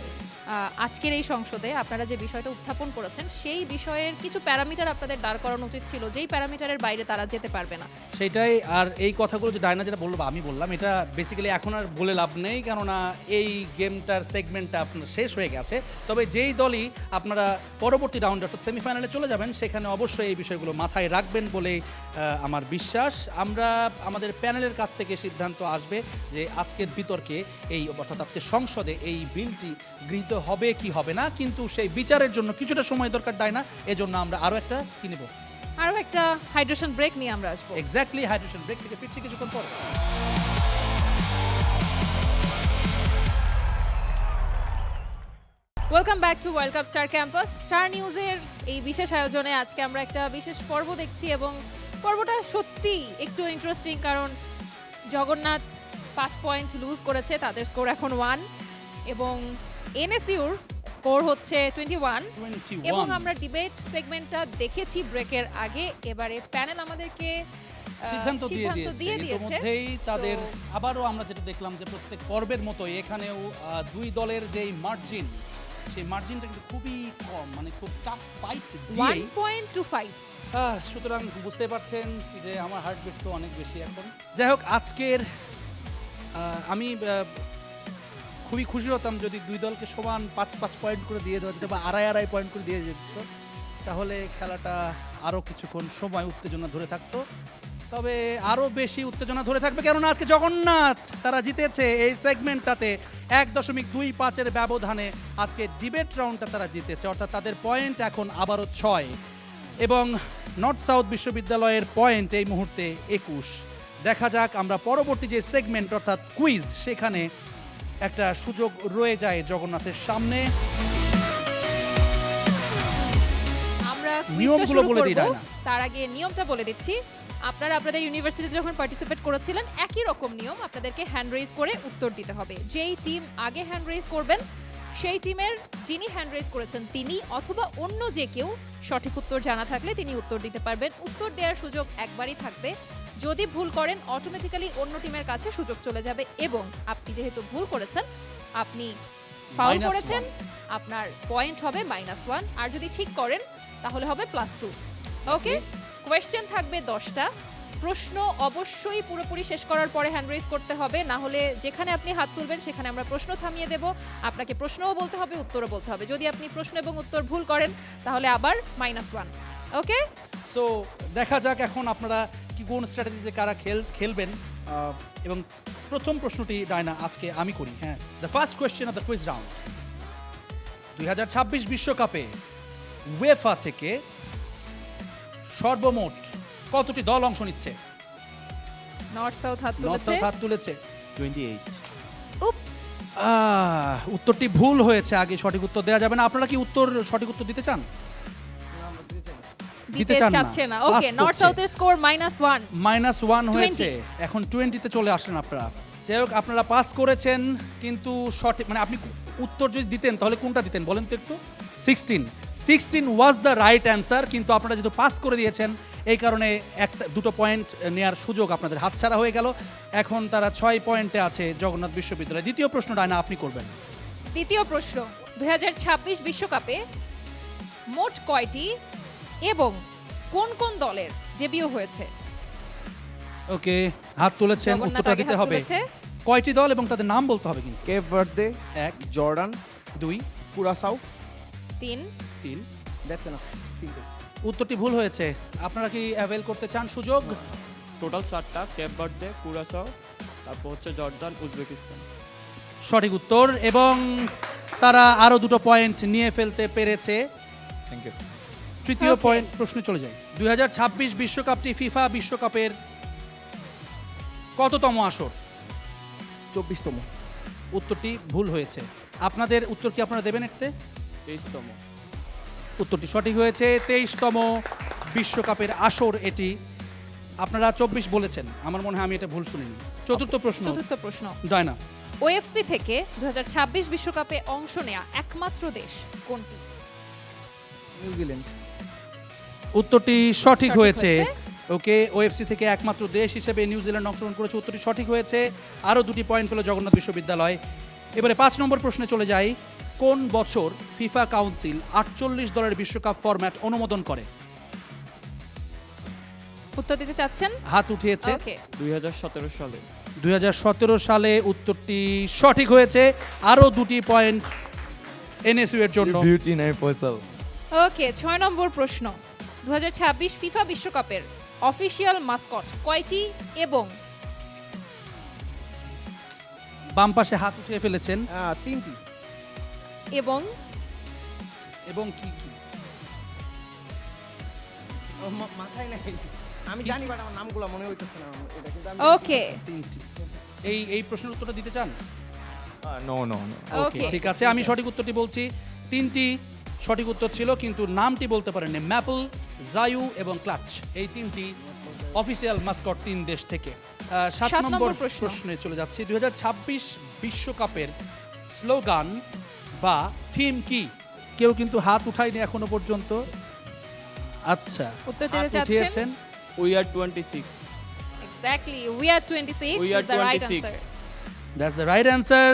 [SPEAKER 4] আজকের এই সংসদে আপনারা যে বিষয়টা উত্থাপন করেছেন সেই বিষয়ের কিছু প্যারামিটার আপনাদের দাঁড় করানো উচিত ছিল, যেই প্যারামিটারের বাইরে তারা যেতে পারবে না।
[SPEAKER 2] সেইটাই। আর এই কথাগুলো যে ডায়না যেটা বললো বা আমি বললাম, এটা বেসিক্যালি এখন আর বলে লাভ নেই, কেননা এই গেমটার সেগমেন্টটা আপনার শেষ হয়ে গেছে। তবে যেই দলই আপনারা পরবর্তী রাউন্ড অর্থাৎ সেমিফাইনালে চলে যাবেন সেখানে অবশ্যই এই বিষয়গুলো মাথায় রাখবেন বলেই আমার বিশ্বাস। আমরা আমাদের প্যানেলের কাছ থেকে সিদ্ধান্ত আসবে যে আজকের বিতর্কে এই অর্থাৎ আজকের সংসদে এই বিলটি গৃহীত হবে কি হবে না, কিন্তু সেই বিচারের জন্য কিছুটা সময় দরকার ডায়না, এজন্য আমরা আরও একটা কিনব,
[SPEAKER 4] আরও একটা হাইড্রেশন ব্রেক নিয়ে আমরা আসবো।
[SPEAKER 2] এক্স্যাক্টলি, হাইড্রেশন ব্রেক থেকে ফিরছি কিছুক্ষণ পর।
[SPEAKER 4] Welcome back to world cup star campus. Star নিউজের এই বিশেষ আয়োজনে আজকে আমরা একটা বিশেষ পর্ব দেখছি এবং পর্বটা সত্যি একটু ইন্টারেস্টিং, কারণ জগন্নাথ 5 পয়েন্ট লুজ করেছে, তাদের স্কোর এখন 1 এবং এনএসইউর স্কোর হচ্ছে 21 এবং আমরা ডিবেট সেগমেন্টটা দেখেছি ব্রেকের আগে। এবারে প্যানেল আমাদেরকে
[SPEAKER 2] সিদ্ধান্ত দিয়ে দিয়েছে ইতিমধ্যেই তাদের।
[SPEAKER 4] So,
[SPEAKER 2] আবারও আমরা যেটা দেখলাম যে প্রত্যেক পর্বের মতোই এখানেও দুই দলের যেই মার্জিন, সেই মার্জিনটা কিন্তু খুবই কম, মানে খুব টাফ ফাইট দিয়েই
[SPEAKER 4] 1.25।
[SPEAKER 2] সুতরাং বুঝতে পারছেন যে আমার হার্টবিট তো অনেক বেশি এখন। যাই হোক, আজকের আমি খুবই খুশি হতাম যদি দুই দলকে সমান 5 পয়েন্ট করে দিয়ে দেওয়া যেত বা 2.5 পয়েন্ট করে দিয়ে যেত, তাহলে খেলাটা আরও কিছুক্ষণ সময় উত্তেজনা ধরে থাকতো। তবে আরও বেশি উত্তেজনা ধরে থাকবে, কেননা আজকে জগন্নাথ তারা জিতেছে এই সেগমেন্টটাতে 1.25-এর ব্যবধানে। আজকে ডিবেট রাউন্ডটা তারা জিতেছে, অর্থাৎ তাদের পয়েন্ট এখন আবারও 6 এবং নর্থ সাউথ বিশ্ববিদ্যালয়ের পয়েন্ট এই মুহূর্তে 21। দেখা যাক আমরা পরবর্তী যে সেগমেন্ট অর্থাৎ কুইজ, সেখানে একটা সুযোগ রয়ে যায় জগন্নাথের সামনে।
[SPEAKER 4] আমরা
[SPEAKER 2] নিয়মগুলো বলে দিই
[SPEAKER 4] করব,
[SPEAKER 2] না।
[SPEAKER 4] তার আগে নিয়মটা বলে দিচ্ছি। আপনারা আপনাদের ইউনিভার্সিটিতে যখন পার্টিসিপেট করেছিলেন একই রকম নিয়ম, আপনাদেরকে হ্যান্ড রেজ করে উত্তর দিতে হবে। যেই টিম আগে হ্যান্ড রেজ করবেন সেই টিমের যিনি হ্যান্ড রেজ করেছেন তিনি অথবা অন্য যে কেউ সঠিক উত্তর জানা থাকলে তিনি উত্তর দিতে পারবেন। উত্তর দেওয়ার সুযোগ একবারই থাকবে, যদি ভুল করেন অটোমেটিক্যালি অন্য টিমের কাছে সুযোগ চলে যাবে এবং আপনি যেহেতু ভুল করেছেন, আপনি ফাউল করেছেন, আপনার পয়েন্ট হবে -1, আর যদি ঠিক করেন তাহলে হবে +2। ওকে, কোয়েশ্চেন থাকবে 10টা। প্রশ্ন অবশ্যই পুরোপুরি শেষ করার পরে হ্যান্ড রেজ করতে হবে, না হলে যেখানে আপনি হাত তুলবেন সেখানে আমরা প্রশ্ন থামিয়ে দেব। আপনাকে প্রশ্নও বলতে হবে, উত্তরও বলতে হবে। যদি আপনি প্রশ্ন এবং উত্তর ভুল করেন তাহলে আবার -1। ওকে,
[SPEAKER 2] সো দেখা যাক এখন আপনারা কি কোন স্ট্র্যাটেজিতে কারা খেলবেন। এবং প্রথম প্রশ্নটি ডায়না আজকে আমি করি। হ্যাঁ, the first question of the quiz round. 2026 বিশ্বকাপে উয়েফা থেকে সর্বমোট কতটি দল অংশ নিচ্ছে?
[SPEAKER 4] নর্থ সাউথ হাত
[SPEAKER 2] নর্থ
[SPEAKER 4] তুলেছে।
[SPEAKER 2] সাউথ হাত তুলেছে
[SPEAKER 3] 28।
[SPEAKER 4] উপস,
[SPEAKER 2] উত্তরটি ভুল হয়েছে, আগে সঠিক উত্তর দেওয়া যাবে না। আপনারা কি সঠিক উত্তর দিতে চান? দিতে
[SPEAKER 4] দিতে
[SPEAKER 2] চান না,
[SPEAKER 4] চাচ্ছে না।
[SPEAKER 2] pass
[SPEAKER 4] ওকে, নর্থ
[SPEAKER 2] করছে।
[SPEAKER 4] সাউথের স্কোর -1।
[SPEAKER 2] -1 হয়েছে, এখন 20-তে চলে আসলেন আপনারা। যাই হোক, আপনারা পাস করেছেন, কিন্তু সঠিক মানে আপনি উত্তর যদি দিতেন তাহলে কোনটা দিতেন বলেন তো একটু? 16 ওয়াজ দ্য রাইট অ্যান্সার, কিন্তু আপনারা যেহেতু পাস করে দিয়েছেন এই কারণে দুটো পয়েন্ট নেওয়ার সুযোগ আপনাদের হাতছাড়া হয়ে গেল। এখন তারা 6 পয়েন্টে আছে জগন্নাথ বিশ্ববিদ্যালয়। দ্বিতীয় প্রশ্ন ডায়না আপনি করবেন।
[SPEAKER 4] দ্বিতীয় প্রশ্ন, 2026 বিশ্বকাপে মোট কয়টি এবং কোন কোন দলের ডেবিউ হয়েছে?
[SPEAKER 2] ওকে, হাত তুলেছেন,
[SPEAKER 4] জগন্নাথ
[SPEAKER 2] উত্তরটা
[SPEAKER 4] আগে
[SPEAKER 2] দিতে
[SPEAKER 4] হাত
[SPEAKER 2] হবে।
[SPEAKER 4] তুলেছে।
[SPEAKER 2] কয়টি দল এবং তাদের নাম বলতে হবে কিন্তু।
[SPEAKER 5] Cape Verde,
[SPEAKER 2] 1,
[SPEAKER 5] Jordan,
[SPEAKER 2] 2,
[SPEAKER 5] Curacao.
[SPEAKER 4] 3।
[SPEAKER 2] 3।
[SPEAKER 5] That's enough.
[SPEAKER 2] উত্তরটি ভুল হয়েছে। আপনারা কি অ্যাভেল করতে চান সুযোগ?
[SPEAKER 11] টোটাল 4টা, কেপ ভার্দে, কুরাসাও, তারপর হচ্ছে জর্দান, উজবেকিস্তান।
[SPEAKER 2] সঠিক উত্তর, এবং তারা আরও দুটো পয়েন্ট নিয়ে ফেলতে পেরেছে।
[SPEAKER 5] Thank you.
[SPEAKER 2] তৃতীয়
[SPEAKER 4] Okay.
[SPEAKER 2] পয়েন্ট প্রশ্নে চলে যায়। 2026 বিশ্বকাপটি ফিফা বিশ্বকাপের কততম আসর?
[SPEAKER 5] 24তম।
[SPEAKER 2] উত্তরটি ভুল হয়েছে। আপনাদের উত্তর কি আপনারা দেবেন এতে?
[SPEAKER 11] 23তম।
[SPEAKER 2] উত্তরটি সঠিক হয়েছে, 23তম বিশ্বকাপের আসর এটি। আপনারা 24 বলেছেন, আমার মনে হয় আমি এটা ভুল শুনিনি। চতুর্থ প্রশ্ন ডায়না।
[SPEAKER 4] ওএফসি থেকে 2026 বিশ্বকাপে অংশ নেয়া একমাত্র দেশ কোনটি?
[SPEAKER 5] নিউজিল্যান্ড।
[SPEAKER 2] উত্তরটি সঠিক
[SPEAKER 4] সঠিক
[SPEAKER 2] হয়েছে।
[SPEAKER 4] হয়েছে।
[SPEAKER 2] ওকে, ওএফসি থেকে একমাত্র দেশ হিসেবে নিউজিল্যান্ড অংশগ্রহণ করেছে। উত্তরটি সঠিক হয়েছে, আরও 2টি পয়েন্ট পেল জগন্নাথ বিশ্ববিদ্যালয়। এবারে 5 নম্বর প্রশ্নে চলে যাই। কোন বছর ফিফা কাউন্সিল 48 দলের বিশ্বকাপ ফরম্যাট অনুমোদন করে?
[SPEAKER 4] উত্তর দিতে চাচ্ছেন?
[SPEAKER 2] হাত উঠিয়েছে।
[SPEAKER 4] ওকে,
[SPEAKER 11] 2017 সালে।
[SPEAKER 2] 2017 সালে উত্তরটি সঠিক হয়েছে, আরও 2টি পয়েন্ট এনএসইউ এর জন্য।
[SPEAKER 5] বিউটি নাই ফয়সাল।
[SPEAKER 4] ওকে, 6 নম্বর প্রশ্ন, 2026 ফিফা বিশ্বকাপের অফিশিয়াল মাস্কট কয়টি এবং
[SPEAKER 2] বাম পাশে হাত উঠিয়ে ফেলেছেন।
[SPEAKER 5] 3টি।
[SPEAKER 4] এবং
[SPEAKER 2] এবং কি কি?
[SPEAKER 5] মাথায় নাই, আমি জানি বাট আমার নামগুলো মনে হইতেছে না এটা, কিন্তু আমি
[SPEAKER 4] ওকে
[SPEAKER 2] 3টি। এই প্রশ্নের উত্তরটা দিতে চান?
[SPEAKER 5] No no no.
[SPEAKER 2] ওকে, ঠিক আছে, আমি সঠিক উত্তরটি বলছি। 3টি সঠিক উত্তর ছিল, কিন্তু নামটি বলতে পারেননি। ম্যাপল, জায়ু এবং ক্লাচ, এই 3টি অফিসিয়াল মাস্কট 3 দেশ থেকে। 7
[SPEAKER 4] সাত
[SPEAKER 2] নম্বর
[SPEAKER 4] নম্বর প্রশ্ন।
[SPEAKER 2] প্রশ্নে চলে যাচ্ছি। 2026 বিশ্বকাপের স্লোগান বা থিম কি? কেউ কিন্তু হাত উঠায়নি এখনো পর্যন্ত। আচ্ছা,
[SPEAKER 4] উত্তর
[SPEAKER 2] হাত
[SPEAKER 4] দিতে চাচ্ছেন?
[SPEAKER 2] উঠিয়েছেন।
[SPEAKER 11] We are 26।
[SPEAKER 4] Exactly, we are 26
[SPEAKER 11] We
[SPEAKER 4] is
[SPEAKER 11] are
[SPEAKER 4] the right
[SPEAKER 11] 26
[SPEAKER 4] answer.
[SPEAKER 2] That's the right answer.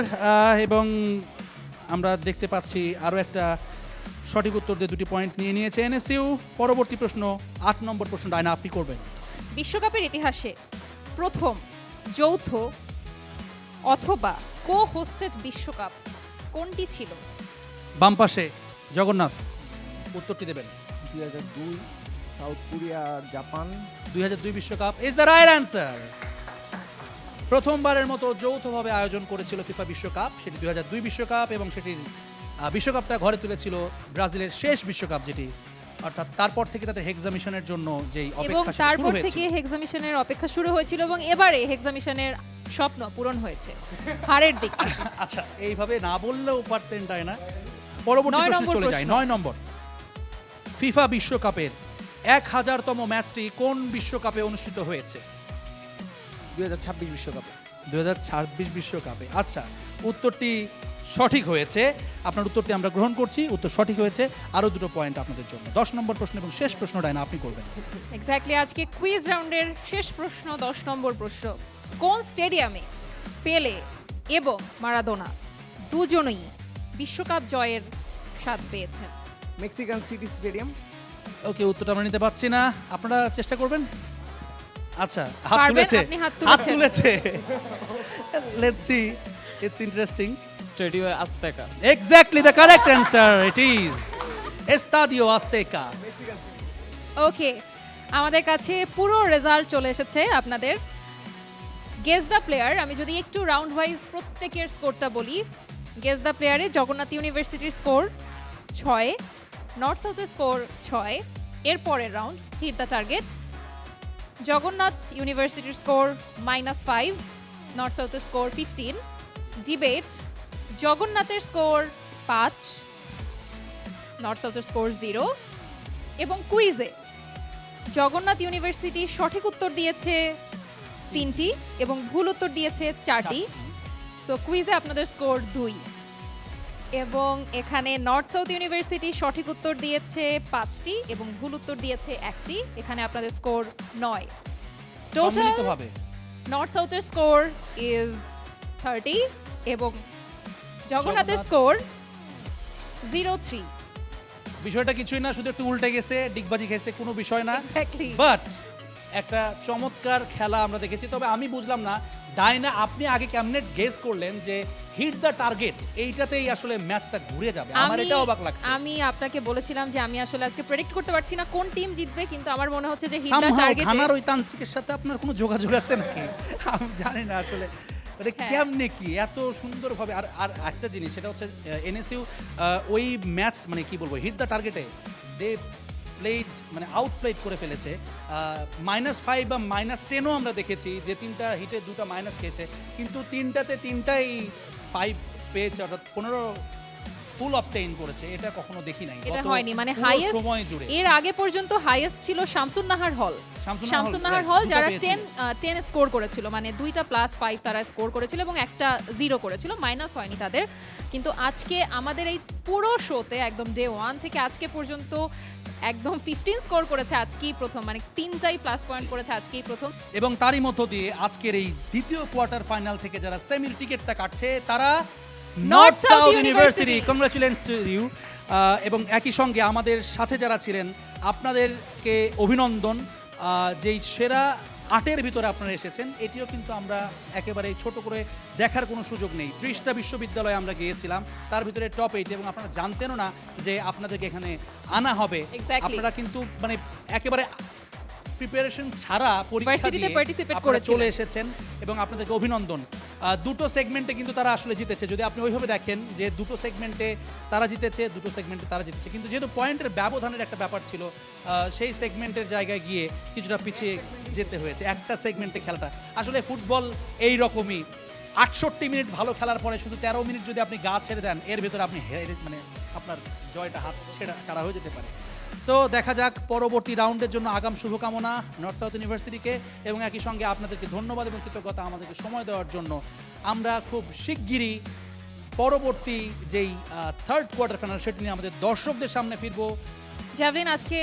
[SPEAKER 2] এবং আমরা দেখতে পাচ্ছি আরও একটা সঠিক উত্তর দিয়ে 2টি পয়েন্ট নিয়ে নিয়েছে এনএসইউ। পরবর্তী প্রশ্ন, 8 নম্বর প্রশ্ন ডায়না আপনি করবেন।
[SPEAKER 4] বিশ্বকাপের ইতিহাসে প্রথম যৌথ অথবা কো হোস্টেড বিশ্বকাপ কোনটি ছিল?
[SPEAKER 2] বাম পাশে জগন্নাথ, উত্তরটি দেবেন।
[SPEAKER 5] 2002 সাউথ কোরিয়া আর জাপান।
[SPEAKER 2] 2002 বিশ্বকাপ ইজ দ্য রাইট অ্যান্সার। প্রথমবারের মতো যৌথভাবে আয়োজন করেছিল ফিফা বিশ্বকাপ, সেটি 2002 বিশ্বকাপ, এবং সেটির বিশ্বকাপটা ঘরে তুলেছিল ব্রাজিলের শেষ বিশ্বকাপ, যেটি অর্থাৎ তারপর থেকে তাদের হেক্সামিশনের জন্য যেই
[SPEAKER 4] এবং
[SPEAKER 2] অপেক্ষা সেটা শুরু
[SPEAKER 4] তারপর
[SPEAKER 2] হয়েছিল।
[SPEAKER 4] থেকে হেক্সামিশনের অপেক্ষা শুরু হয়েছিল এবং এবারে হেক্সামিশনের স্বপ্ন পূরণ হয়েছে হারের দিক।
[SPEAKER 2] আচ্ছা, এইভাবে না বললেও পারতেন তাই না। পরবর্তী
[SPEAKER 4] 9
[SPEAKER 2] প্রশ্নে
[SPEAKER 4] নম্বর
[SPEAKER 2] চলে যাই।
[SPEAKER 4] প্রশ্ন।
[SPEAKER 2] 9 নম্বর, ফিফা বিশ্বকাপের 1000তম ম্যাচটি কোন বিশ্বকাপে অনুষ্ঠিত হয়েছে?
[SPEAKER 5] 2026 বিশ্বকাপে।
[SPEAKER 2] 2026 বিশ্বকাপে। আচ্ছা, উত্তরটি সঠিক হয়েছে। আপনার উত্তরটি আমরা গ্রহণ করছি, উত্তর সঠিক হয়েছে, আরও 2টো পয়েন্ট আপনাদের জন্য। 10 নম্বর প্রশ্ন এবং শেষ প্রশ্ন ডায়না আপনি করবেন।
[SPEAKER 4] এক্স্যাক্টলি, আজকে কুইজ রাউন্ডের শেষ প্রশ্ন, 10 নম্বর প্রশ্ন, কোন স্টেডিয়ামে পেলে এবং মারাদোনা দুজনেই বিশ্বকাপ জয়ের স্বাদ পেয়েছেন?
[SPEAKER 5] Mexican city stadium.
[SPEAKER 2] ওকে, উত্তরটা আমরা নিতে পারছি না, আপনারা চেষ্টা করবেন। আচ্ছা, হাত
[SPEAKER 4] পারবেন,
[SPEAKER 2] তুলেছে,
[SPEAKER 4] আপনি হাত
[SPEAKER 2] হাত
[SPEAKER 4] তুলেছেন।
[SPEAKER 2] তুলেছে। Let's see, it's interesting.
[SPEAKER 11] Estadio Azteca.
[SPEAKER 2] Exactly the correct answer, it is Estadio Azteca.
[SPEAKER 4] Okay, আমাদের কাছে পুরো রেজাল্ট চলে এসেছে আপনাদের। গেস দ্য প্লেয়ার, আমি যদি একটু রাউন্ড ওয়াইজ প্রত্যেকের স্কোরটা বলি। গেস দ্য প্লেয়ারে জগন্নাথ ইউনিভার্সিটির স্কোর 6, নর্থ সাউথের স্কোর 6, এর পরের round hit the target. Jagannath ইউনিভার্সিটির স্কোর -5, নর্থ সাউথের স্কোর 15। ডিবেট, জগন্নাথের স্কোর 5, নর্থ সাউথের স্কোর 0। এবং কুইজে জগন্নাথ ইউনিভার্সিটি সঠিক উত্তর দিয়েছে 3টি এবং ভুল উত্তর দিয়েছে 4টি। সো কুইজে আপনাদের স্কোর 2। এবং এখানে নর্থ সাউথ ইউনিভার্সিটি সঠিক উত্তর দিয়েছে 5টি এবং ভুল উত্তর দিয়েছে 1টি। এখানে আপনাদের স্কোর 9। টোটাল
[SPEAKER 2] সম্মিলিতভাবে
[SPEAKER 4] নর্থ সাউথের স্কোর ইজ 30 এবং জগন্নাথের স্কোর 0-3।
[SPEAKER 2] বিষয়টা কিছুই না, শুধু একটু উল্টে গেছে, ডিগবাজি খেয়েছে, কোনো বিষয় না।
[SPEAKER 4] Exactly.
[SPEAKER 2] বাট একটা চমৎকার খেলা আমরা দেখেছি। তবে আমি বুঝলাম না ডাইনা, আপনি আগে কেমনে গেস করলেন যে হিট দ্য টার্গেট এইটাতেই আসলে ম্যাচটা ঘুরে যাবে? আমার এটা অবাক লাগছে।
[SPEAKER 4] আমি আপনাকে বলেছিলাম যে আমি আসলে আজকে প্রেডিক্ট করতে পারছি না কোন টিম জিতবে, কিন্তু আমার মনে হচ্ছে যে হিট দ্য
[SPEAKER 2] Somehow
[SPEAKER 4] টার্গেট।
[SPEAKER 2] ঘানার ওই তান্ত্রিকের সাথে আপনার কোনো যোগাযোগ আছে নাকি? আমি জানি না আসলে মানে কেমনে কি এত সুন্দরভাবে। আর আর একটা জিনিস সেটা হচ্ছে এনএসইউ ওই ম্যাচ মানে কি বলবো হিট দ্য টার্গেটে দে প্লেড মানে আউটপ্লেড করে ফেলেছে। -5 বা -10ও আমরা দেখেছি যে 3টা হিটে 2টা মাইনাস খেয়েছে, কিন্তু 3টাতে 3টাই 5 পেয়েছে, অর্থাৎ 15 ফুল অবটেইন করেছে। এটা কখনো দেখি নাই
[SPEAKER 4] এটা
[SPEAKER 2] গত
[SPEAKER 4] হয়নি, মানে
[SPEAKER 2] পুরো
[SPEAKER 4] হাইয়েস্ট
[SPEAKER 2] সময় জুড়ে।
[SPEAKER 4] এর আগে পর্যন্ত হাইয়েস্ট ছিল শামসুন নাহার হল। শামসুন নাহার
[SPEAKER 2] right,
[SPEAKER 4] হল
[SPEAKER 2] দুটো
[SPEAKER 4] যারা
[SPEAKER 2] পেয়েছিল।
[SPEAKER 4] 10 স্কোর করেছিল, মানে 2টা +5 তারা স্কোর করেছিল এবং একটা 0 করেছিল, মাইনাস হয়নি তাদের। কিন্তু আজকে আমাদের এই পুরো শোতে একদম ডে 1 থেকে আজকে পর্যন্ত একদম 15 স্কোর করেছে আজকেই প্রথম, মানে 3টাই প্লাস পয়েন্ট করেছে আজকেই প্রথম।
[SPEAKER 2] এবং তারই মধ্য দিয়ে আজকের এই দ্বিতীয় কোয়ার্টার ফাইনাল থেকে যারা সেমির টিকিটটা কাটছে তারা north south university. Congratulations to you. এবং একই সঙ্গে আমাদের সাথে যারা ছিলেন আপনাদেরকে অভিনন্দন। যেই সেরা 8-এর ভিতরে আপনারা এসেছেন, এটিও কিন্তু আমরা একেবারে ছোট করে দেখার কোনো সুযোগ নেই। 30টা বিশ্ববিদ্যালয়ে আমরা গিয়েছিলাম, তার ভিতরে টপ 8, এবং আপনারা জানতেনও না যে আপনাদেরকে এখানে আনা হবে।
[SPEAKER 4] Exactly.
[SPEAKER 2] আপনারা কিন্তু মানে একেবারে প্রিপারেশন ছাড়া পরীক্ষা
[SPEAKER 4] ভার্সিটিতে
[SPEAKER 2] দিয়ে
[SPEAKER 4] participate
[SPEAKER 2] আপনারা
[SPEAKER 4] করেছিলেন।
[SPEAKER 2] চলে এসেছেন এবং আপনাদেরকে অভিনন্দন। দুটো সেগমেন্টে কিন্তু তারা আসলে জিতেছে। যদি আপনি ওইভাবে দেখেন যে দুটো সেগমেন্টে তারা জিতেছে, দুটো সেগমেন্টে তারা জিতেছে, কিন্তু যেহেতু পয়েন্টের ব্যবধানের একটা ব্যাপার ছিল, সেই সেগমেন্টের জায়গায় গিয়ে কিছুটা পিছিয়ে যেতে হয়েছে একটা সেগমেন্টে খেলাটা। আসলে ফুটবল এই রকমই, 68 মিনিট ভালো খেলার পরে শুধু 13 মিনিট যদি আপনি গা ছেড়ে দেন, এর ভিতরে আপনি মানে আপনার জয়টা হাত ছাড়া হয়ে যেতে পারে। সো দেখা যাক পরবর্তী রাউন্ডের জন্য আগাম শুভকামনা নর্থ সাউথ ইউনিভার্সিটিকে, এবং একই সঙ্গে আপনাদেরকে ধন্যবাদ এবং কৃতজ্ঞতা আমাদেরকে সময় দেওয়ার জন্য। আমরা খুব শিগগিরই পরবর্তী যেই থার্ড কোয়ার্টার ফাইনাল সেটি নিয়ে আমাদের দর্শকদের সামনে ফিরবো।
[SPEAKER 4] জ্যাভলিন, আজকে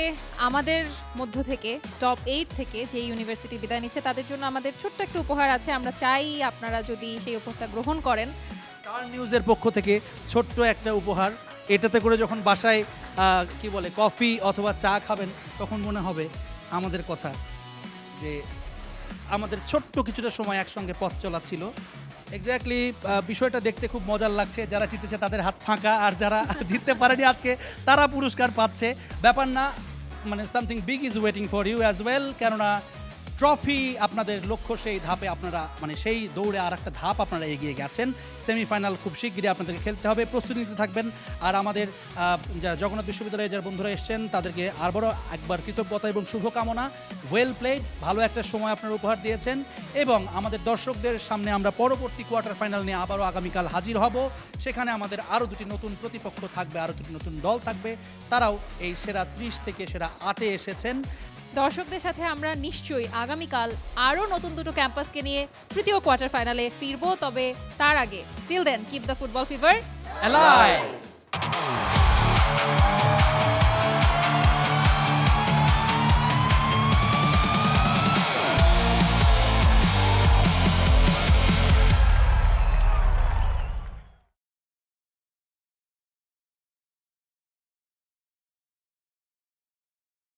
[SPEAKER 4] আমাদের মধ্য থেকে টপ 8 থেকে যে ইউনিভার্সিটি বিদায় নিচ্ছে তাদের জন্য আমাদের ছোট্ট একটা উপহার আছে। আমরা চাই আপনারা যদি সেই উপহারটা গ্রহণ করেন।
[SPEAKER 2] স্টার নিউজের পক্ষ থেকে ছোট্ট একটা উপহার। এটাতে করে যখন বাসায় কি বলে কফি অথবা চা খাবেন, তখন মনে হবে আমাদের কথা, যে আমাদের ছোট্ট কিছুটা সময় একসঙ্গে পথ চলা ছিল। এক্স্যাক্টলি বিষয়টা দেখতে খুব মজার লাগছে। যারা জিতেছে তাদের হাত ফাঁকা, আর যারা জিততে পারেনি আজকে তারা পুরস্কার পাচ্ছে। ব্যাপার না, মানে something big is waiting for you as well. কেননা ট্রফি আপনাদের লক্ষ্য, সেই ধাপে আপনারা মানে সেই দৌড়ে আর একটা ধাপ আপনারা এগিয়ে গেছেন। সেমিফাইনাল খুব শিগগিরই আপনাদেরকে খেলতে হবে, প্রস্তুতি নিতে থাকবেন। আর আমাদের যারা জগন্নাথ বিশ্ববিদ্যালয়ে যারা বন্ধুরা এসেছেন তাদেরকে আবারও একবার কৃতজ্ঞতা এবং শুভকামনা। ওয়েল প্লেড, ভালো একটা সময় আপনারা উপহার দিয়েছেন। এবং আমাদের দর্শকদের সামনে আমরা পরবর্তী কোয়ার্টার ফাইনাল নিয়ে আবারও আগামীকাল হাজির হব। সেখানে আমাদের আরও দুটি নতুন প্রতিপক্ষ থাকবে, আরও দুটি নতুন দল থাকবে। তারাও এই সেরা 30 থেকে সেরা 8-এ এসেছেন।
[SPEAKER 4] দর্শকদের সাথে আমরা নিশ্চয়ই আগামীকাল আরও নতুন দুটো ক্যাম্পাসকে নিয়ে তৃতীয় কোয়ার্টার ফাইনালে ফিরবো। তবে তার আগে till then keep the football fever
[SPEAKER 2] alive.